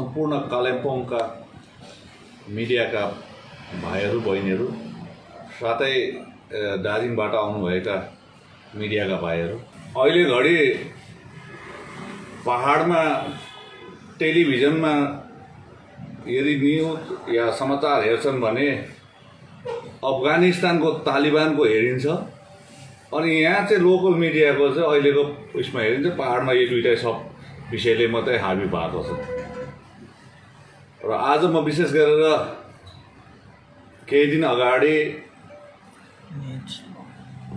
सम्पूर्ण कालिम्पोङका मिडियाका भाइहरू बहिनीहरू साथै दार्जिलिङबाट आउनुभएका मिडियाका भाइहरू अहिले घडी पहाडमा टेलिभिजनमा यदि न्युज या समाचार हेर्छन् भने अफगानिस्तानको तालिबानको हेरिन्छ अनि यहाँ चाहिँ लोकल मिडियाको चाहिँ अहिलेको उसमा हेरिन्छ पहाडमा यो दुईटै सब विषयले मात्रै हाबी भएको छ। र आज म विशेष गरेर केही दिन अगाडि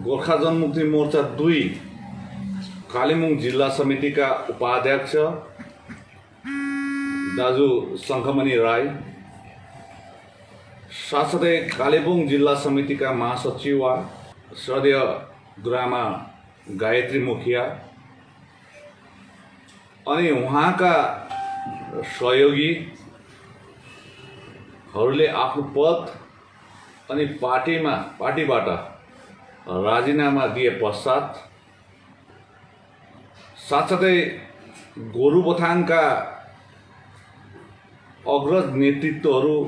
गोर्खा जनमुक्ति मोर्चा 2 कालिम्पोङ जिल्ला समितिका उपाध्यक्ष दाजु शङ्खमणि राई साथसाथै कालिम्पोङ जिल्ला समितिका महासचिव श्रद्धेय गुरुआमा गायत्री मुखिया अनि उहाँका सहयोगीहरूले आफ्नो पद अनि पार्टीबाट राजीनामा दिए पश्चात साथसाथै गोरुबथानका अग्रज नेतृत्वहरू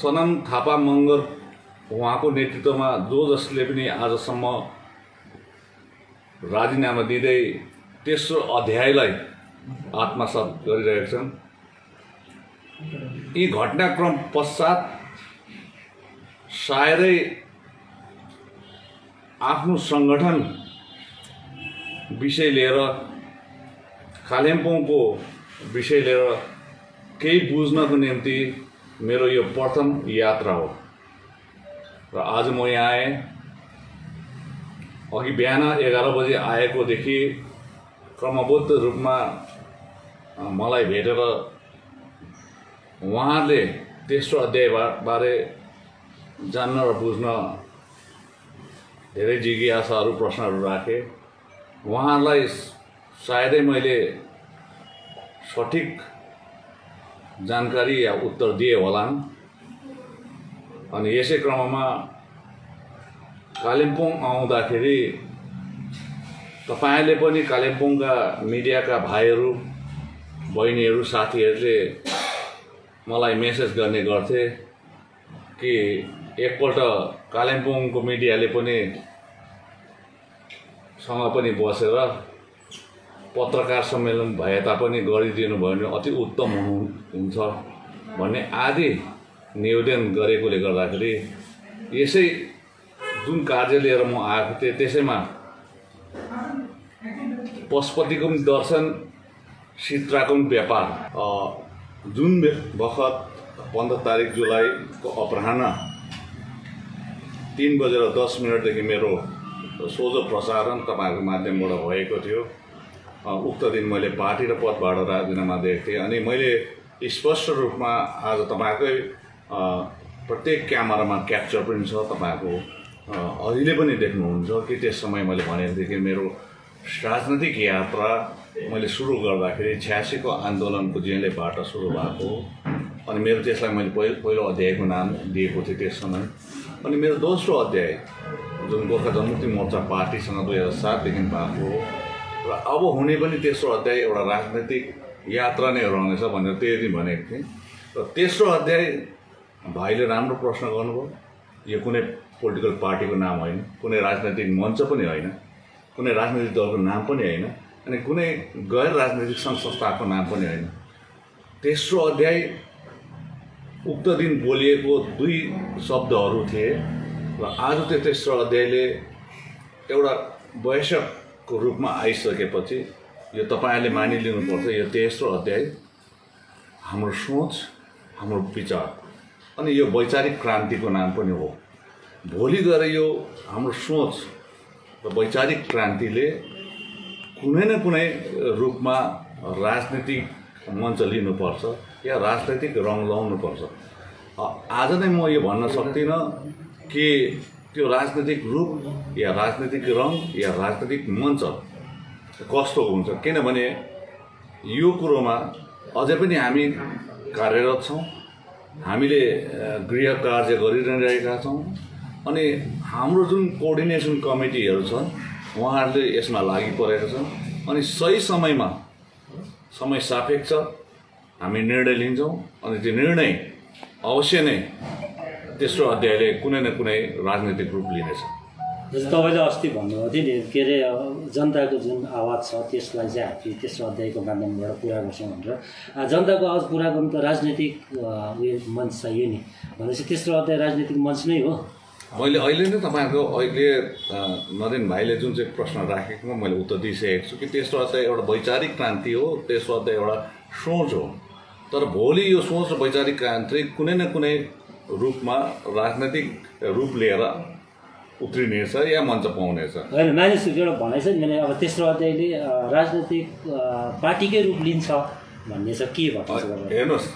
सनम थापा मगर उहाँको नेतृत्वमा जसले पनि आजसम्म राजीनामा दिँदै तेस्रो अध्यायलाई आत्मसात गरिरहेका छन्। यी घटनाक्रम पश्चात सायदै आफ्नो सङ्गठन विषय लिएर कालिम्पोङको विषय लिएर केही बुझ्नको निम्ति मेरो यो प्रथम यात्रा हो र आज म यहाँ आएँ। अघि बिहान 11 बजे आएकोदेखि क्रमबद्ध रूपमा मलाई भेटेर उहाँले तेस्रो अध्यायबारे जान्न र बुझ्न धेरै जिज्ञासाहरू प्रश्नहरू राखे। उहाँलाई सायदै मैले सठिक जानकारी या उत्तर दिए होलान्। अनि यसै क्रममा कालिम्पोङ आउँदाखेरि तपाईले पनि कालिम्पोङका मिडियाका भाइहरू बहिनीहरू साथीहरूले मलाई मेसेज गर्ने गर्थे कि एकपल्ट कालिम्पोङको मिडियाले पनि सँग पनि बसेर पत्रकार सम्मेलन भए तापनि गरिदिनु भयो भने अति उत्तम हुन्छ भन्ने आदि निवेदन गरेकोले गर्दाखेरि यसै जुन कार्य लिएर म आएको थिएँ त्यसैमा पशुपतिको पनि दर्शन सित्राको पनि व्यापार जुन बखत 15 तारिक जुलाईको अपराह्न 3:10 देखि मेरो सोझो प्रसारण तपाईहरुको माध्यमबाट भएको थियो। उक्त दिन मैले पार्टी र पदबाट राजीनामा दिएको थिएँ अनि मैले स्पष्ट रूपमा आज तपाईहरुकै प्रत्येक क्यामेरामा क्याप्चर पनि छ, तपाईहरुको अहिले पनि देख्नुहुन्छ कि त्यस समय मैले भनेको थिएँ कि मेरो राजनीतिक यात्रा मैले सुरु गर्दाखेरि 86 को आन्दोलनको जेलेबाट सुरु भएको अनि मेरो त्यसलाई मैले पहिलो अध्यायको नाम दिएको थिएँ त्यस समय। अनि मेरो दोस्रो अध्याय जुन गोर्खा जनमुक्ति मोर्चा पार्टीसँग 2007 देखि भएको र अब हुने पनि तेस्रो अध्याय एउटा राजनीतिक यात्रा नै रहनेछ भनेर त्यही दिन भनेको थिएँ। र तेस्रो अध्याय भाइले राम्रो प्रश्न गर्नुभयो। यो कुनै पोलिटिकल पार्टीको नाम होइन, कुनै राजनैतिक मञ्च पनि होइन, कुनै राजनैतिक दलको नाम पनि होइन अनि कुनै गैर राजनैतिक सङ्घ संस्थाको नाम पनि होइन। तेस्रो अध्याय उक्त दिन बोलिएको 2 शब्दहरू थिए र आज त्यो तेस्रो अध्यायले एउटा वयस्कको रूपमा आइसकेपछि यो तपाईहरुले मानिलिनुपर्छ। यो तेस्रो अध्याय हाम्रो सोच, हाम्रो विचार अनि यो वैचारिक क्रान्तिको नाम पनि हो। भोलि गएर यो हाम्रो सोच र वैचारिक क्रान्तिले कुनै न कुनै रूपमा राजनीतिक मञ्च लिनुपर्छ या राजनीतिक रङ लाउनुपर्छ। आज नै म यो भन्न सक्दिनँ कि त्यो राजनीतिक रूप या राजनीतिक रङ या राजनीतिक मञ्च कस्तो हुन्छ, किनभने यो कुरोमा अझै पनि हामी कार्यरत छौँ, हामीले गृह कार्य गरिरहेका छौँ अनि हाम्रो जुन कोअर्डिनेसन कमिटीहरू छन् उहाँहरूले यसमा लागि परेका छन् अनि सही समयमा समय सापेक्ष हामी निर्णय लिन्छौँ अनि त्यो निर्णय अवश्य नै तेस्रो अध्यायले कुनै न कुनै राजनीतिक रूप लिनेछ। तपाईँले अस्ति भन्नुभएको थियो नि के अरे जनताको जुन आवाज छ त्यसलाई चाहिँ हामी तेस्रो अध्यायको माध्यमबाट पुरा गर्छौँ भनेर। जनताको आवाज पुरा गर्नु त राजनीतिक उयो मञ्च चाहियो नि भनेपछि तेस्रो अध्याय राजनीतिक मञ्च नै हो। मैले अहिले नै तपाईँहरूको अहिले नरेन भाइले जुन चाहिँ प्रश्न राखेकोमा मैले उत्तर दिइसकेको छु कि तेस्रो अध्याय एउटा वैचारिक क्रान्ति हो, तेस्रो अध्याय एउटा सोच हो। तर भोलि यो सोच र वैचारिक क्रान्ति कुनै न कुनै रूपमा राजनैतिक रूप लिएर उत्रिनेछ या मञ्च पाउनेछ। होइन मानिसहरूको एउटा भनाइ छ नि, मैले अब तेस्रो अध्यायले राजनैतिक पार्टीकै रूप लिन्छ भन्ने छ, के भन्नुहुन्छ? हेर्नुहोस्,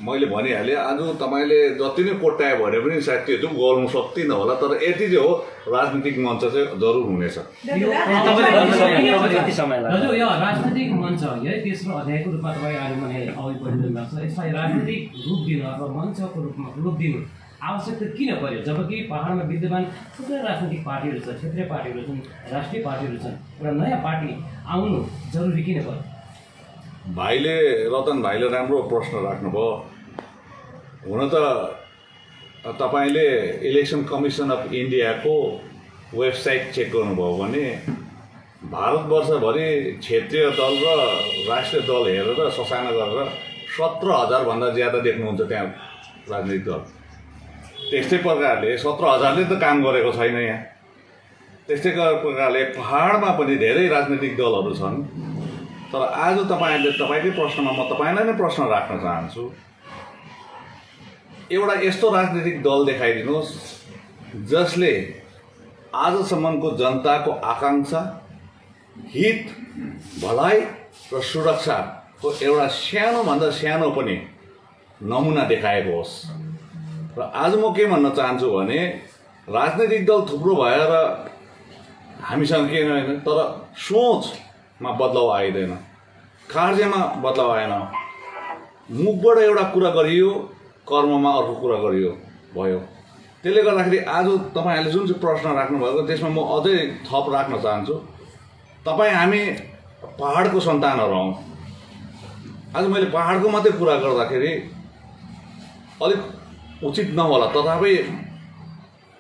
मैले भनिहालेँ आज तपाईँले जति नै कोट्यायो भने पनि सायद त्यो चाहिँ गर्नु सक्दिनँ होला, तर यति चाहिँ हो राजनीतिक मञ्च चाहिँ जरुर हुनेछ। हजुर, यो राजनीतिक मञ्च है तेस्रो अध्यायको रूपमा तपाईँ अहिले मलाई अघि बढिदिनु भएको छ, यसलाई राजनीतिक रूप दिनु अथवा मञ्चको रूपमा रूप दिनु आवश्यकता किन पर्यो? जबकि पहाडमा विद्यमान थुप्रै राजनीतिक पार्टीहरू छ, क्षेत्रीय पार्टीहरू छन्, राष्ट्रिय पार्टीहरू छन्, एउटा नयाँ पार्टी आउनु जरुरी किन पर्यो? भाइले, रतन भाइले राम्रो प्रश्न राख्नुभयो। हुन त तपाईँले इलेक्सन कमिसन अफ इन्डियाको वेबसाइट चेक गर्नुभयो भने भारतवर्षभरि क्षेत्रीय दल र राष्ट्रिय दल हेरेर ससाना गरेर 17,000 भन्दा ज्यादा देख्नुहुन्छ त्यहाँ राजनीतिक दल। त्यस्तै प्रकारले 17,000ले त काम गरेको छैन यहाँ। त्यस्तै प्रकारले पहाडमा पनि धेरै राजनीतिक दलहरू छन्। तर आज तपाईँकै प्रश्नमा म तपाईँलाई नै प्रश्न राख्न चाहन्छु, एउटा यस्तो राजनीतिक दल देखाइदिनुहोस् जसले आजसम्मको जनताको आकाङ्क्षा, हित, भलाइ र सुरक्षाको एउटा सानोभन्दा सानो पनि नमुना देखाएको होस्। र आज म के भन्न चाहन्छु भने राजनीतिक दल थुप्रो भएर हामीसँग के होइन, तर सोचमा बदलाव आइँदैन, कार्यमा बदलाव आएन। मुखबाट एउटा कुरा गरियो, कर्ममा अर्को कुरा गरियो भयो। त्यसले गर्दाखेरि आज तपाईँहरूले जुन चाहिँ प्रश्न राख्नुभएको त्यसमा म अझै थप राख्न चाहन्छु। तपाईँ हामी पहाडको सन्तानहरू हौँ। आज मैले पहाडको मात्रै कुरा गर्दाखेरि अलिक उचित नहोला, तथापि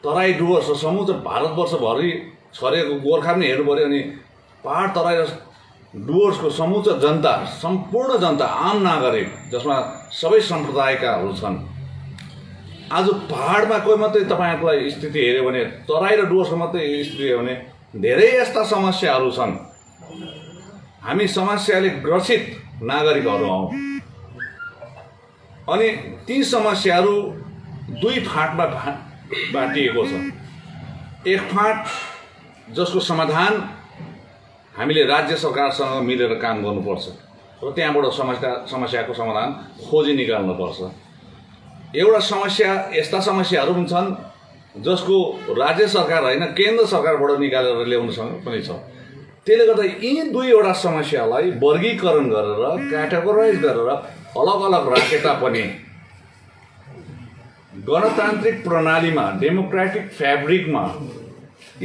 तराई डुवर्स र समुद्र भारतवर्षभरि छरेको गोर्खा पनि हेर्नु पऱ्यो। अनि पहाड, तराई र डुवर्सको समुच्च जनता, सम्पूर्ण जनता, आम नागरिक जसमा सबै सम्प्रदायकाहरू छन्। आज पहाडमा कोही मात्रै तपाईँहरूलाई स्थिति हेऱ्यो भने, तराई र डुवर्सको मात्रै स्थिति हेऱ्यो भने धेरै यस्ता समस्याहरू छन्। हामी समस्याले ग्रसित नागरिकहरू हौँ। अनि ती समस्याहरू दुई फाँटमा बाँटिएको छ। एक फाँट जसको समाधान हामीले राज्य सरकारसँग मिलेर काम गर्नुपर्छ र त्यहाँबाट समस्याको समाधान खोजी निकाल्नुपर्छ। एउटा समस्या, यस्ता समस्याहरू पनि छन् जसको राज्य सरकार होइन केन्द्र सरकारबाट निकालेर ल्याउनु पनि छ। त्यसले गर्दा यी दुईवटा समस्यालाई वर्गीकरण गरेर, क्याटेगोराइज गरेर अलग अलग राखे तापनि गणतान्त्रिक प्रणालीमा, डेमोक्रेटिक फ्याब्रिकमा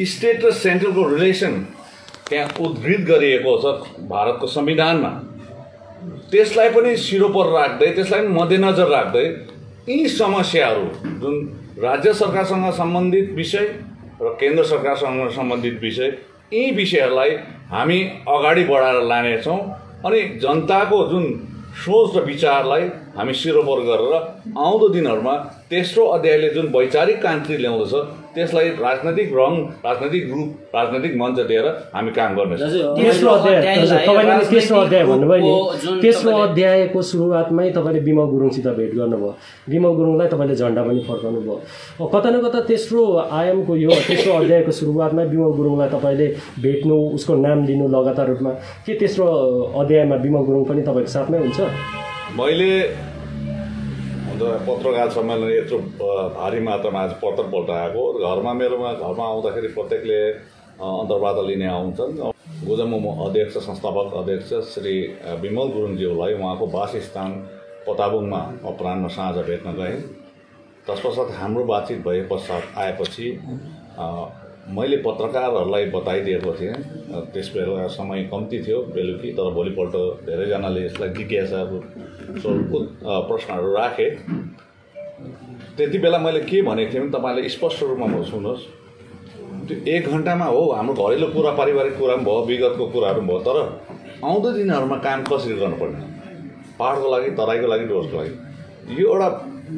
स्टेट र सेन्ट्रलको रिलेसन त्यहाँ उद्धृत गरिएको छ भारतको संविधानमा। त्यसलाई पनि सिरोपर राख्दै, त्यसलाई पनि मध्यनजर राख्दै यी समस्याहरू जुन राज्य सरकारसँग सम्बन्धित विषय र केन्द्र सरकारसँग सम्बन्धित विषय, यी विषयहरूलाई हामी अगाडि बढाएर लानेछौँ। अनि जनताको जुन सोच र विचारलाई हामी सिरोपर गरेर आउँदो दिनहरूमा तेस्रो अध्यायले जुन वैचारिक क्रान्ति ल्याउँदछ त्यसलाई राजनैतिक रङ, राजनैतिक रूप, राजनैतिक मञ्च दिएर हामी काम गर्नेछौँ। तेस्रो अध्याय भन्नुभयो नि, तेस्रो अध्यायको सुरुवातमै तपाईँले विमल गुरुङसित भेट गर्नुभयो। विमल गुरुङलाई तपाईँले झन्डा पनि फर्काउनु भयो। कता न कता तेस्रो आयामको यो तेस्रो अध्यायको सुरुवातमै विमल गुरुङलाई तपाईँले भेट्नु, उसको नाम लिनु लगातार रूपमा, के तेस्रो अध्यायमा विमल गुरुङ पनि तपाईँको साथमै हुन्छ? मैले पत्रकार सम्मेलन यत्रो भारी मात्रामा आज पल्ट आएको, घरमा आउँदाखेरि प्रत्येकले अन्तर्वार्ता लिने आउँछन्। गोजमुमो अध्यक्ष, संस्थापक अध्यक्ष श्री विमल गुरुङज्यूलाई उहाँको वासस्थान पताबुङमा अपराह्न साँझ भेट्न गएँ। तत्पश्चात हाम्रो बातचित भए पश्चात आएपछि मैले पत्रकारहरूलाई बताइदिएको थिएँ। त्यस बेला समय कम्ती थियो बेलुकी, तर भोलिपल्ट धेरैजनाले यसलाई जिज्ञासाहरू स्वरूपको प्रश्नहरू राखे। त्यति बेला मैले के भनेको थिएँ भने तपाईँले स्पष्ट रूपमा सुन्नुहोस्, त्यो 1 घन्टामा हो हाम्रो घरेलु कुरा पारिवारिक कुरा पनि भयो, विगतको कुराहरू पनि भयो, तर आउँदो दिनहरूमा काम कसरी गर्नुपर्ने, पहाडको लागि, तराईको लागि, डुवर्सको लागि, यो एउटा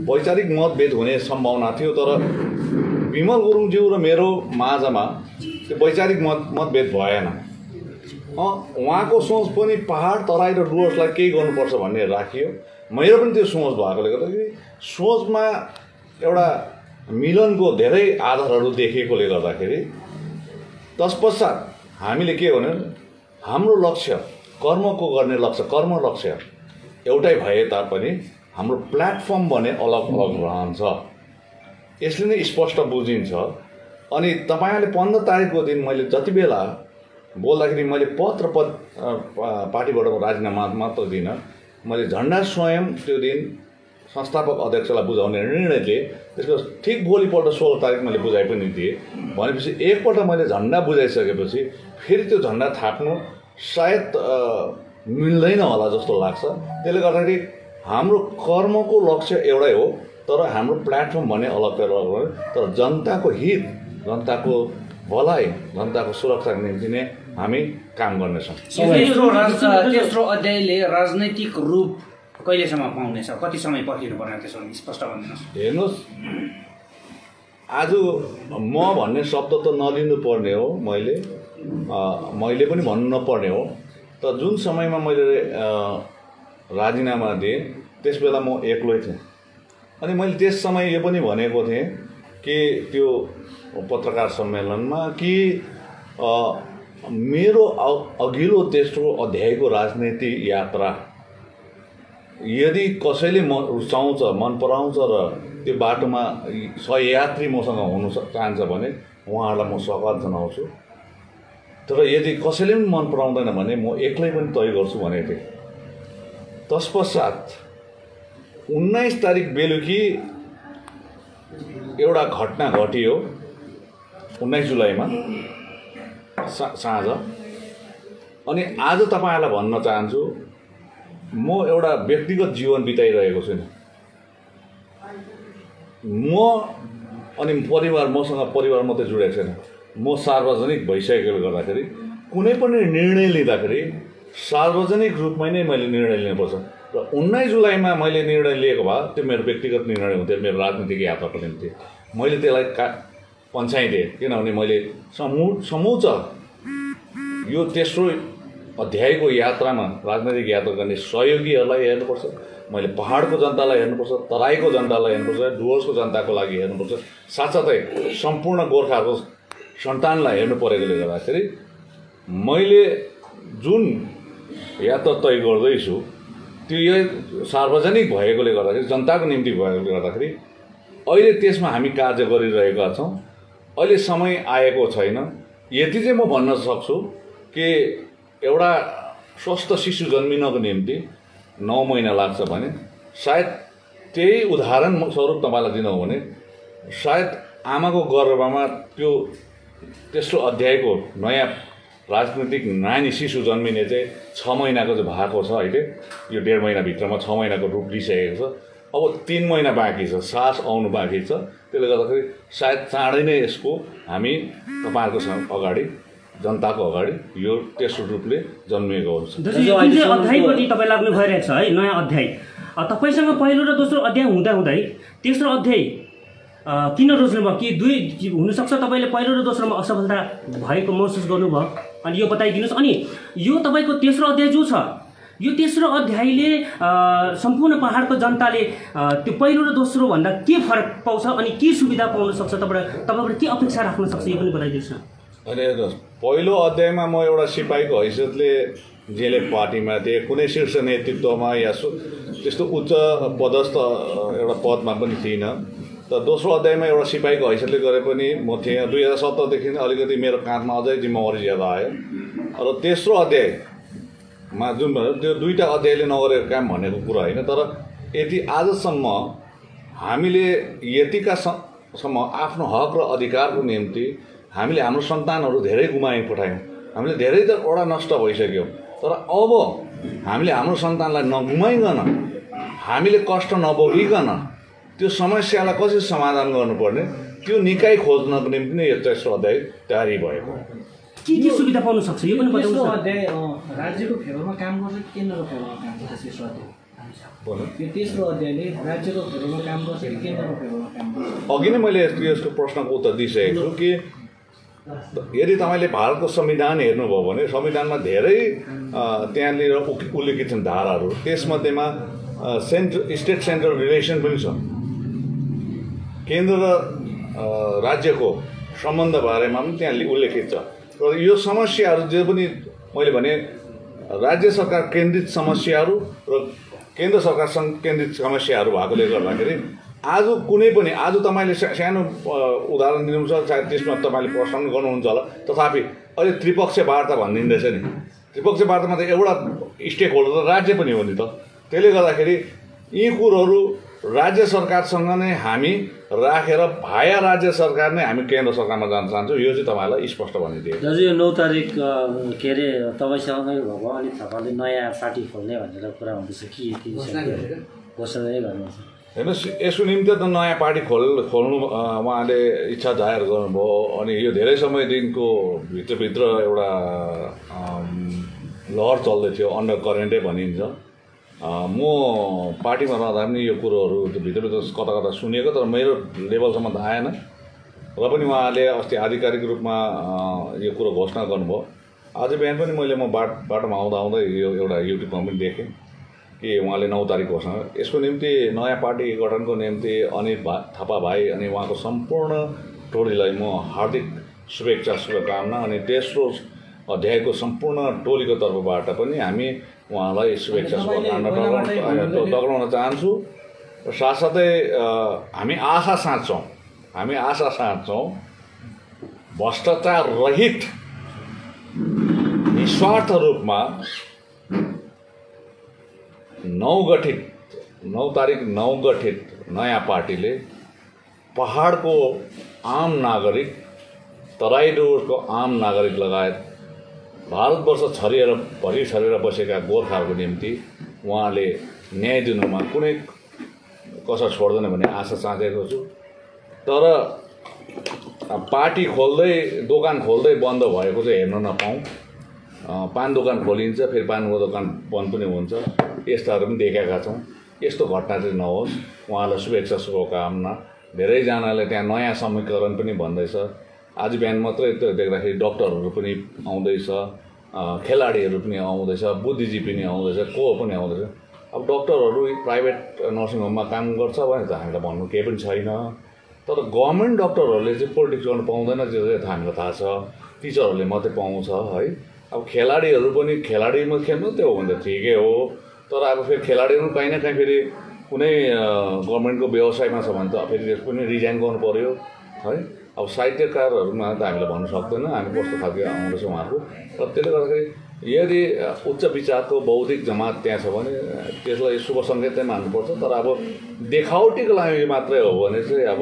वैचारिक मतभेद हुने सम्भावना थियो। तर विमल गुरुङज्यू र मेरो माझमा त्यो वैचारिक मतभेद भएन। उहाँको सोच पनि पहाड, तराई र डुवर्सलाई केही गर्नुपर्छ भन्ने राखियो। मेरो पनि त्यो सोच भएकोले गर्दाखेरि सोचमा एउटा मिलनको धेरै आधारहरू देखिएकोले गर्दाखेरि तत्पश्चात हामीले के भन्यो, हाम्रो लक्ष्य कर्मको गर्ने लक्ष्य, कर्म लक्ष्य एउटै भए तापनि हाम्रो प्लेटफर्म भने अलग अलग रहन्छ। यसले नै स्पष्ट बुझिन्छ। अनि तपाईँहरूले 15 तारिकको दिन मैले जति बेला बोल्दाखेरि मैले पार्टीबाट राजीनामा मात्र दिइनँ, मैले झन्डा स्वयं त्यो दिन संस्थापक अध्यक्षलाई बुझाउने निर्णय लिएँ। त्यसको ठिक भोलिपल्ट 16 तारिक मैले बुझाइ पनि दिएँ। भनेपछि एकपल्ट मैले झन्डा बुझाइसकेपछि फेरि त्यो झन्डा थाप्नु सायद मिल्दैन होला जस्तो लाग्छ। त्यसले गर्दाखेरि हाम्रो कर्मको लक्ष्य एउटै हो, तर हाम्रो प्लेटफर्म भने अलग अलग, तर जनताको हित, जनताको भलाइ, जनताको सुरक्षाको निम्ति नै हामी काम गर्नेछौँ। तेस्रो अध्यायले राजनैतिक रूप कहिलेसम्म पाउनेछ, कति समय पर्खिनुपर्ने, त्यसो स्पष्ट भनिदिनुहोस्। हेर्नुहोस्, आज म भन्ने शब्द त नलिनु पर्ने हो, मैले पनि भन्नु नपर्ने हो। तर जुन समयमा मैले राजीनामा दिएँ त्यस बेला म एक्लै थिएँ। अनि मैले त्यस समय यो पनि भनेको थिएँ कि त्यो पत्रकार सम्मेलनमा कि मेरो अघिल्लो तेस्रो अध्यायको राजनीति यात्रा यदि कसैले रुचाउँछ, मन पराउँछ र त्यो बाटोमा सहयात्री मसँग हुन चाहन्छ भने उहाँहरूलाई म स्वागत जनाउँछु। तर यदि कसैले पनि मन पराउँदैन भने म एक्लै पनि तय गर्छु भनेको थिएँ। तत्पश्चात 19 तारिक बेलुकी एउटा घटना घटियो, 19 जुलाईमा साँझ। अनि आज तपाईँहरूलाई भन्न चाहन्छु, म एउटा व्यक्तिगत जीवन बिताइरहेको छुइनँ। म अनि परिवार, मसँग परिवार मात्रै जोडिएको छैन, म सार्वजनिक भइसकेकोले गर्दाखेरि कुनै पनि निर्णय लिँदाखेरि सार्वजनिक रूपमै नै मैले निर्णय लिनुपर्छ। र 19 जुलाईमा मैले निर्णय लिएको भए त्यो मेरो व्यक्तिगत निर्णय हुन्थ्यो, मेरो राजनीतिक यात्राको निम्ति। मैले त्यसलाई पन्छाइदिएँ, किनभने मैले समूच यो तेस्रो अध्यायको यात्रामा, राजनैतिक यात्रा गर्ने सहयोगीहरूलाई हेर्नुपर्छ, मैले पहाडको जनतालाई हेर्नुपर्छ, तराईको जनतालाई हेर्नुपर्छ, डुवर्सको जनताको लागि हेर्नुपर्छ, साथसाथै सम्पूर्ण गोर्खाको सन्तानलाई हेर्नु परेकोले गर्दाखेरि मैले जुन यात्रा तय गर्दैछु त्यो यो सार्वजनिक भएकोले गर्दाखेरि, जनताको निम्ति भएकोले गर्दाखेरि अहिले त्यसमा हामी कार्य गरिरहेका छौँ। अहिले समय आएको छैन। यति चाहिँ म भन्न सक्छु कि एउटा स्वस्थ शिशु जन्मिनको निम्ति 9 महिना लाग्छ भने सायद त्यही उदाहरण स्वरूप तपाईँलाई दिनु हो भने सायद आमाको गर्भमा त्यो तेस्रो अध्यायको नयाँ राजनीतिक नानी शिशु जन्मिने चाहिँ 6 महिनाको चाहिँ भएको छ। अहिले यो 1.5 महिनाभित्रमा 6 महिनाको रूप लिइसकेको छ। अब 3 महिना बाँकी छ, सास आउनु बाँकी छ। त्यसले गर्दाखेरि सायद चाँडै नै यसको हामी तपाईँहरूको अगाडि, जनताको अगाडि यो तेस्रो रूपले जन्मिएको हुन्छ। अध्यायपट्टि तपाईँ लाग्नु भइरहेको छ है, नयाँ अध्याय। तपाईँसँग पहिलो र दोस्रो अध्याय हुँदाहुँदै तेस्रो अध्याय किन रोज्नुभयो? कि दुई हुनसक्छ तपाईँले पहिलो र दोस्रोमा असफलता भएको महसुस गर्नुभयो, अनि यो बताइदिनुहोस्। अनि यो तपाईँको तेस्रो अध्याय जो छ, यो तेस्रो अध्यायले सम्पूर्ण पहाडको जनताले त्यो पहिलो र दोस्रो भन्दा के फरक पाउँछ अनि के सुविधा पाउन सक्छ, तपाईँबाट के अपेक्षा राख्न सक्छ, यो पनि बताइदिनुहोस् न। अनि पहिलो अध्यायमा म एउटा सिपाहीको हैसियतले जेले पार्टीमा थिएँ, कुनै शीर्ष नेतृत्वमा या त्यस्तो उच्च पदस्थ एउटा पदमा पनि थिइनँ। तर दोस्रो अध्यायमा एउटा सिपाहीको हैसियतले गरे पनि म थिएँ। 2017 देखि अलिकति मेरो काँधमा अझै जिम्मेवारी ज्यादा आयो। र तेस्रो अध्यायमा जुन त्यो दुईवटा अध्यायले नगरेको काम भनेको कुरा होइन, तर यति आजसम्म हामीले यतिकासम्म आफ्नो हक र अधिकारको निम्ति हामीले हाम्रो सन्तानहरू धेरै पठायौँ, हामीले धेरै त वडा नष्ट भइसक्यो। तर अब हामीले हाम्रो सन्तानलाई नगुमाइकन, हामीले कष्ट नभोगिकन त्यो समस्यालाई कसरी समाधान गर्नुपर्ने त्यो निकाय खोज्नको निम्ति नै यो तेस्रो अध्याय तयारी भएको। के सुविधा पाउन सक्छ यो पनि तेस्रो बताउनुहोस्। अध्याय राज्यको फेभरमा काम गर्छ कि केन्द्रको फेभरमा काम गर्छ? तेस्रो अध्याय यो तेस्रो अध्यायले राज्यको फेभरमा काम गर्छ कि केन्द्रको फेभरमा काम गर्छ? अघि नै मैले यसको प्रश्नको उत्तर दिइसकेको छु कि यदि तपाईँले भारतको संविधान हेर्नुभयो भने संविधानमा धेरै त्यहाँनिर उल्लेखित छन् धाराहरू, त्यसमध्येमा स्टेट सेन्ट्रल रिलेसन पनि छ। केन्द्र र राज्यको सम्बन्ध बारेमा पनि त्यहाँ उल्लेखित छ। र यो समस्याहरू जो पनि मैले भने राज्य सरकार केन्द्रित समस्याहरू र केन्द्र सरकारसँग केन्द्रित समस्याहरू भएकोले गर्दाखेरि आज कुनै पनि आज तपाईँले सानो उदाहरण दिनुहुन्छ, सायद त्यसमा तपाईँले प्रश्न गर्नुहुन्छ होला। तथापि अहिले त्रिपक्षीय वार्ता भनिँदैछ नि, त्रिपक्षीय वार्तामा त एउटा स्टेक होल्डर त राज्य पनि हो नि त। त्यसले गर्दाखेरि यी कुरोहरू राज्य सरकारसँग नै हामी राखेर भाया राज्य सरकार नै हामी केन्द्र सरकारमा जान चाहन्छौँ, यो चाहिँ तपाईँलाई स्पष्ट भनिदिए। दाजु यो 9 तारिक के अरे तपाईँसँगै भएको अनित थापाले नयाँ पार्टी खोल्ने भनेर कुरा हुँदैछ कि घोषणा गर्नुहुन्छ? हेर्नुहोस्, यसको निम्ति त नयाँ पार्टी खोल्नु उहाँले इच्छा जाहेर गर्नुभयो। अनि यो धेरै समयदेखिको भित्रभित्र एउटा लहर चल्दै थियो, अन्डर करेन्टै भनिन्छ। म पार्टीमा रहँदा पनि यो कुरोहरू भित्रभित्र कता कता सुनेको, तर मेरो लेभलसम्म त आएन। र पनि उहाँले अस्ति आधिकारिक रूपमा यो कुरो घोषणा गर्नुभयो। आज बिहान पनि मैले बाटोमा आउँदा यो एउटा युट्युबमा पनि देखेँ कि उहाँले 9 तारिक घोषणा। यसको निम्ति नयाँ पार्टी गठनको निम्ति अनित थापा भाइ अनि उहाँको सम्पूर्ण टोलीलाई म हार्दिक शुभेच्छा शुभकामना अनि तेस्रो अध्यायको सम्पूर्ण टोलीको तर्फबाट पनि हामी उहाँलाई शुभेच्छा शुभकामना टक्राउन चाहन्छु। र साथसाथै हामी आशा साँच्छौँ भ्रष्टाचार रहित निस्वार्थ रूपमा 9 तारिक गठित नयाँ पार्टीले पहाडको आम नागरिक, तराई डुवर्सको आम नागरिक लगायत भारतवर्ष छरेर बसेका गोर्खाहरूको निम्ति उहाँले न्याय दिनुमा कुनै कसर छोड्दैन भन्ने आशा साँचेको छु। तर पार्टी खोल्दै दोकान खोल्दै बन्द भएको चाहिँ हेर्न नपाऊँ। पान दोकान खोलिन्छ, फेरि पानको दोकान बन्द पनि हुन्छ, यस्ताहरू पनि देखेका छौँ। यस्तो घटना चाहिँ नहोस्, उहाँलाई शुभेच्छा शुभकामना। धेरैजनाले त्यहाँ नयाँ समीकरण पनि भन्दैछ। आज बिहान मात्रै देख्दाखेरि डक्टरहरू पनि आउँदैछ, खेलाडीहरू पनि आउँदैछ, बुद्धिजीवी पनि आउँदैछ, को पनि आउँदैछ। अब डक्टरहरू प्राइभेट नर्सिङ होममा काम गर्छ भने त हामीलाई भन्नु केही पनि छैन। तर गभर्मेन्ट डक्टरहरूले चाहिँ पोलिटिक्स गर्नु पाउँदैन, त्यो चाहिँ हामीलाई थाहा छ। टिचरहरूले मात्रै पाउँछ है। अब खेलाडीहरू पनि खेलाडीमा खेल्नु त्यो हो भने त ठिकै हो। तर अब फेरि खेलाडीहरू कहीँ न कहीँ फेरि कुनै गभर्मेन्टको व्यवसायमा छ भने त फेरि त्यस पनि रिजाइन गर्नु पऱ्यो है। अब साहित्यकारहरूमा त हामीले भन्नु सक्दैन हामी कस्तो खालको आउँदैछ उहाँहरूको। र त्यसले गर्दाखेरि यदि उच्च विचारको बौद्धिक जमात त्यहाँ छ भने त्यसलाई शुभ सङ्केत नै मान्नुपर्छ। तर अब देखावटीको लागि मात्रै हो भने चाहिँ अब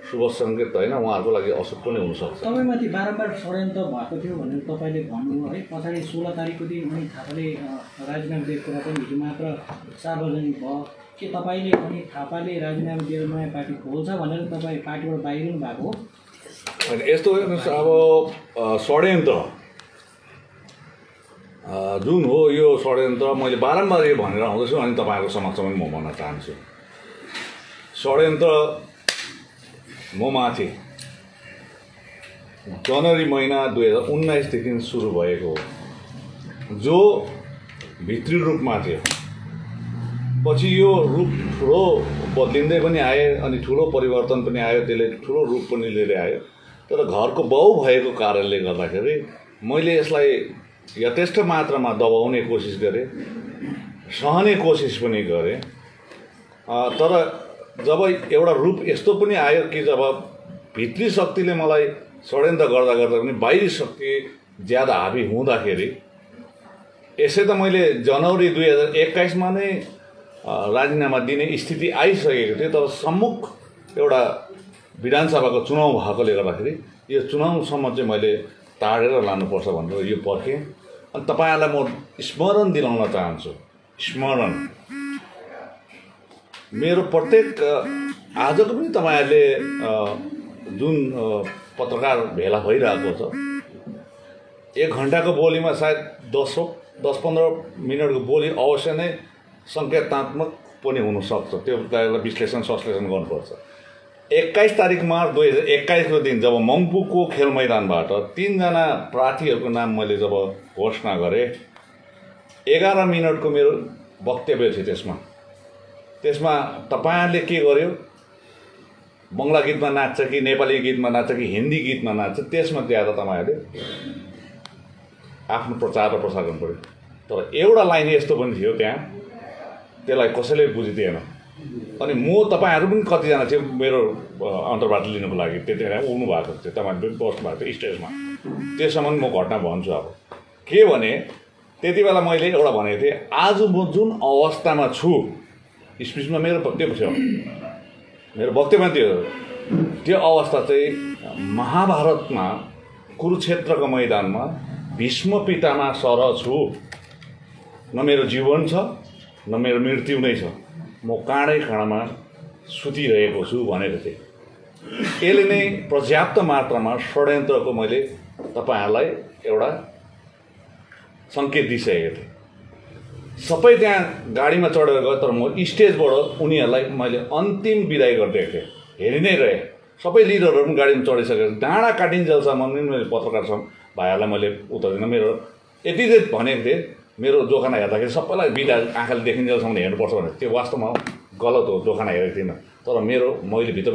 शुभ सङ्केत होइन, उहाँहरूको लागि अशुभ पनि हुनसक्छ। तपाईँमाथि बारम्बार षड्यन्त्र भएको थियो भनेर तपाईँले भन्नुभयो है। पछाडि 16 तारिकको दिन अनि थापाले राजीनामा दिएको कुरा पनि हिजो मात्र सार्वजनिक भयो। के तपाईँले अनि थापाले राजीनामा दिएर नयाँ पार्टी खोल्छ भनेर तपाईँ पार्टीबाट बाहिरिनु भएको हो? यस्तो हेर्नुहोस्, अब षड्यन्त्र जुन हो यो षड्यन्त्र मैले बारम्बार यो भनेर आउँदैछु अनि तपाईँहरूको समक्ष पनि म भन्न चाहन्छु। षड्यन्त्र म माथि जनवरी महिना 2019देखि सुरु भएको जो भित्री रूपमा थियो। पछि यो रूप ठुलो बदलिँदै पनि आए अनि ठुलो परिवर्तन पनि आयो, त्यसले ठुलो रूप पनि लिएर आयो। तर घरको बाउ भएको कारणले गर्दाखेरि मैले यसलाई यथेष्ट मात्रामा दबाउने कोसिस गरेँ, सहने कोसिस पनि गरेँ। तर जब एउटा रूप यस्तो पनि आयो कि जब भित्री शक्तिले मलाई षड्यन्त्र गर्दा पनि बाहिरी शक्ति ज्यादा हाबी हुँदाखेरि यसै त मैले जनवरी 2021मा नै राजीनामा दिने स्थिति आइसकेको थियो। तर सम्मुख एउटा विधानसभाको चुनाव भएकोले गर्दाखेरि यो चुनावसम्म चाहिँ मैले टाढेर लानुपर्छ भनेर यो पर्खेँ। अनि तपाईँहरूलाई म स्मरण दिलाउन चाहन्छु, स्मरण मेरो प्रत्येक आजको पनि तपाईँहरूले जुन पत्रकार भेला भइरहेको छ 1 घन्टाको बोलीमा सायद 10-15 मिनटको बोली अवश्य नै सङ्केतात्मक पनि हुनसक्छ, त्यो त्यसलाई विश्लेषण संश्लेषण गर्नुपर्छ। 21 तारिक मार्च 2021 को दिन जब मङ्पुको खेल मैदानबाट 3 जना प्रार्थीहरूको नाम मैले जब घोषणा गरेँ 11 मिनटको मेरो वक्तव्य थियो त्यसमा तपाईँहरूले के गर्यो, बङ्गला गीतमा नाच्छ कि नेपाली गीतमा नाच्छ कि हिन्दी गीतमा नाच्छ, त्यसमा ज्यादा तपाईँहरूले आफ्नो प्रचार र प्रसार गर्नु पऱ्यो। तर एउटा लाइन यस्तो पनि थियो त्यहाँ, त्यसलाई कसैले बुझिदिएन। अनि म तपाईँहरू पनि कतिजना थियो मेरो अन्तर्वार्ता लिनुको लागि त्यति बेला उड्नु भएको थियो, तपाईँहरू पनि बस्नु भएको थियो स्टेजमा। त्यससम्म म घटना भन्छु। अब के भने त्यति बेला मैले एउटा भनेको थिएँ, आज म जुन अवस्थामा छु, स्पिचमा मेरो वक्तव्य थियो, मेरो वक्तव्यमा त्यो अवस्था चाहिँ महाभारतमा कुरुक्षेत्रको मैदानमा भीष्म पितामा सरह छु। न मेरो जीवन छ न मेरो मृत्यु नै छ, म काँडै काँडामा सुतिरहेको छु भनेको थिएँ। यसले नै पर्याप्त मात्रामा षड्यन्त्रको मैले तपाईँहरूलाई एउटा सङ्केत दिइसकेको थिएँ। सबै त्यहाँ गाडीमा चढेर गयो, तर म स्टेजबाट उनीहरूलाई मैले अन्तिम बिदाई गरिदिएको थिएँ। हेरि नै रहे, सबै लिडरहरू पनि गाडीमा चढिसकेको, डाँडा काटिन्जेलसम्म पनि मैले पत्रकार भाइहरूलाई मैले उत्तर दिन मेरो यति चाहिँ भनेको थिएँ, मेरो जोखाना हेर्दाखेरि सबैलाई बिदा आँखाले देखिन्जेलसम्म हेर्नुपर्छ भनेर। त्यो वास्तवमा गलत हो, जोखाना हेरेको थिइनँ। तर मैले भित्र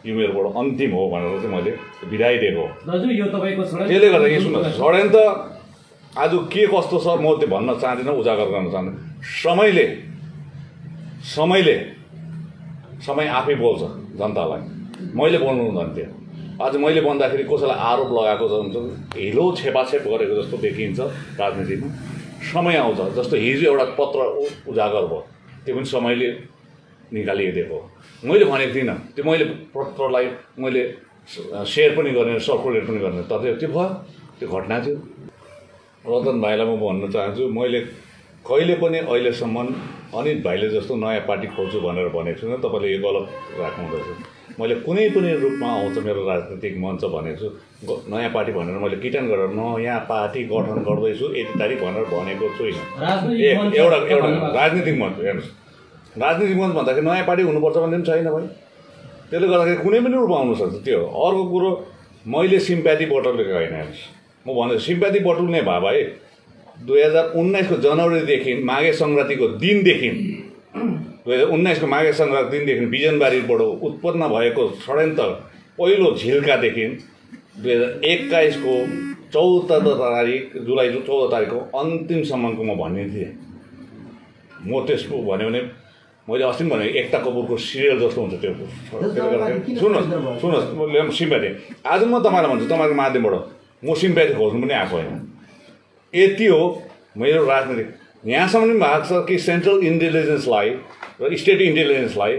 यो मेरोबाट अन्तिम हो भनेर चाहिँ मैले बिदाई दिएको हो। त्यसले गर्दा यो सुन्नुहोस्, षड्यन्त्र आज के कस्तो छ म त्यो भन्न चाहदिनँ, उजागर गर्न चाहदिनँ। समय आफै बोल्छ जनतालाई, मैले बोल्नु हुँदैन थियो। आज मैले भन्दाखेरि कसैलाई आरोप लगाएको छ हुन्छ, हिलो छेपाछेप गरेको जस्तो देखिन्छ राजनीतिमा। समय आउँछ, जस्तो हिजो एउटा पत्र उजागर भयो, त्यो पनि समयले निकालिदिएको हो। मैले भनेको थिइनँ, त्यो मैले पत्रलाई मैले सेयर पनि गर्ने, सर्कुलेट पनि गर्ने, तर त्यो भयो, त्यो घटना थियो। रतन भाइलाई म भन्न चाहन्छु, मैले कहिले पनि अहिलेसम्म अनित भाइले जस्तो नयाँ पार्टी खोज्छु भनेर भनेको छुइनँ। तपाईँले यो गलत राख्नुहुँदैछ। मैले कुनै पनि रूपमा आउँछ मेरो राजनीतिक मञ्च भनेको छु, नयाँ पार्टी भनेर मैले किटान गरेर नयाँ पार्टी गठन गर्दैछु यति तारिक भनेर भनेको छुइनँ। एउटा राजनीतिक मञ्च हेर्नुहोस्, राजनीतिक मञ्च भन्दाखेरि नयाँ पार्टी हुनुपर्छ भन्ने पनि छैन भाइ। त्यसले गर्दाखेरि कुनै पनि रूपमा आउनसक्छ। त्यो अर्को कुरो, मैले सिम्प्याथी बटुलेको होइन। हेर्नुहोस्, म भन्दैछु सिम्प्याथी बटुल्ने भए भाइ 2019 को जनवरीदेखि माघे सङ्क्रान्तिको दिनदेखि 2019 को माघे सङ्क्रान्ति दिनदेखि बिजनबारीबाट उत्पन्न भएको षड्यन्त्र पहिलो झिल्कादेखि 2021 को 14 तारिक जुलाई 14 तारिकको अन्तिमसम्मको म भन्ने थिएँ। म त्यसको भन्यो भने मैले अस्ति पनि भने एकता कपुरको सिरियल जस्तो हुन्छ त्यो। सुन्नुहोस् सिम्प्याथी, आज म तपाईँलाई भन्छु, तपाईँको माध्यमबाट म सिम्प्याथी खोज्नु पनि आएको होइन। यति हो मेरो राजनीतिक। यहाँसम्म पनि भएको छ कि सेन्ट्रल इन्टेलिजेन्सलाई र स्टेट इन्टेलिजेन्सलाई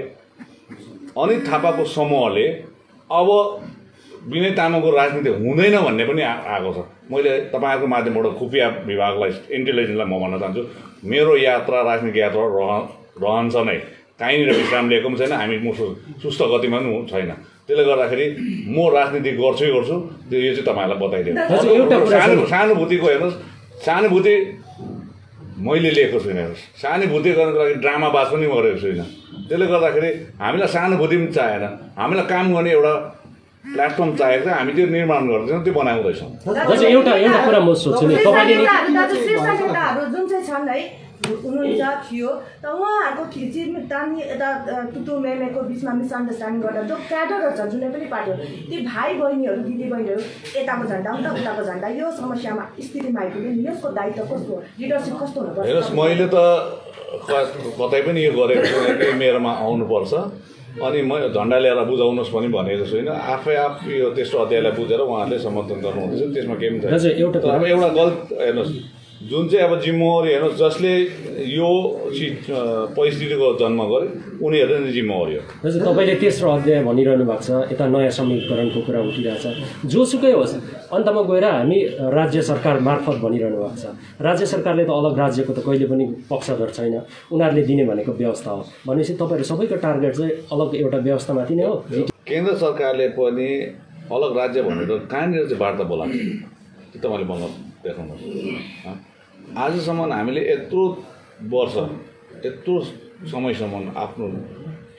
अनित थापाको समूहले अब विनय तामाङको राजनीति हुँदैन भन्ने पनि आएको छ। मैले तपाईँहरूको माध्यमबाट खुफिया विभागलाई, इन्टेलिजेन्सलाई म भन्न चाहन्छु, मेरो यात्रा राजनीतिक यात्रा रहन्छ नै, कहीँनिर विश्राम लिएको पनि छैन, हामी सुस्त गतिमा पनि छैन। त्यसले गर्दाखेरि म राजनीति गर्छु, त्यो यो चाहिँ तपाईँहरूलाई बताइदिनु। सहानुभूतिको हेर्नुहोस्, सहानुभूति मैले लिएको छुइनँ। हेर्नुहोस्, सहानुभूति गर्नको लागि ड्रामाबाज पनि गरेको छुइनँ। त्यसले गर्दाखेरि हामीलाई सहानुभूति पनि चाहेन, हामीलाई काम गर्ने एउटा प्लेटफर्म चाहिएको छ, हामी त्यो निर्माण गर्दैछौँ, त्यो बनाउँदैछौँ। एउटा कुरा म सोध्छु नि, तपाईँले जुन चाहिँ छन् है हुनुहुन्छ थियो, त उहाँहरूको चिरमितानी यता तुतु मेमेको बिचमा मिसअन्डरस्ट्यान्डिङ गर्दा जो क्याडरहरू छ जुनै पनि पार्टी, ती भाइ बहिनीहरू दिदी बहिनीहरू यताको झन्डा उता उताको झन्डा यो समस्यामा स्थितिमा आइपुग्यो नि, यसको दायित्व कस्तो, लिडरसिप कस्तो हुनुपर्छ? हेर्नुहोस्, मैले त कतै पनि यो गरेको छुइनँ कि मेरोमा आउनुपर्छ अनि म झन्डा ल्याएर बुझाउनुहोस् पनि भनेको छुइनँ। आफै यो तेस्रो अध्यायलाई बुझेर उहाँहरूले समर्थन गर्नुहुँदैछ, त्यसमा केही पनि छैन। अब एउटा गलत हेर्नुहोस्, जुन चाहिँ अब जिम्मेवारी हेर्नुहोस् जसले यो परिस्थितिको जन्म गर्यो उनीहरू नै जिम्मेवारी हो। हजुर तपाईँले तेस्रो अध्याय भनिरहनु भएको छ, यता नयाँ संयुक्तकरणको कुरा उठिरहेछ। जोसुकै होस् अन्तमा गएर हामी राज्य सरकार मार्फत भनिरहनु भएको छ। राज्य सरकारले त अलग राज्यको त कहिले पनि पक्षधर छैन, उनीहरूले दिने भनेको व्यवस्था हो भनेपछि तपाईँहरू सबैको टार्गेट चाहिँ अलग एउटा व्यवस्थामाथि नै हो। केन्द्र सरकारले पनि अलग राज्य भनेर कहाँनिर चाहिँ वार्ता बोलाएको त्यो तपाईँले मलाई देखाउनुहोस्। आजसम्म हामीले यत्रो वर्ष यत्रो समयसम्म आफ्नो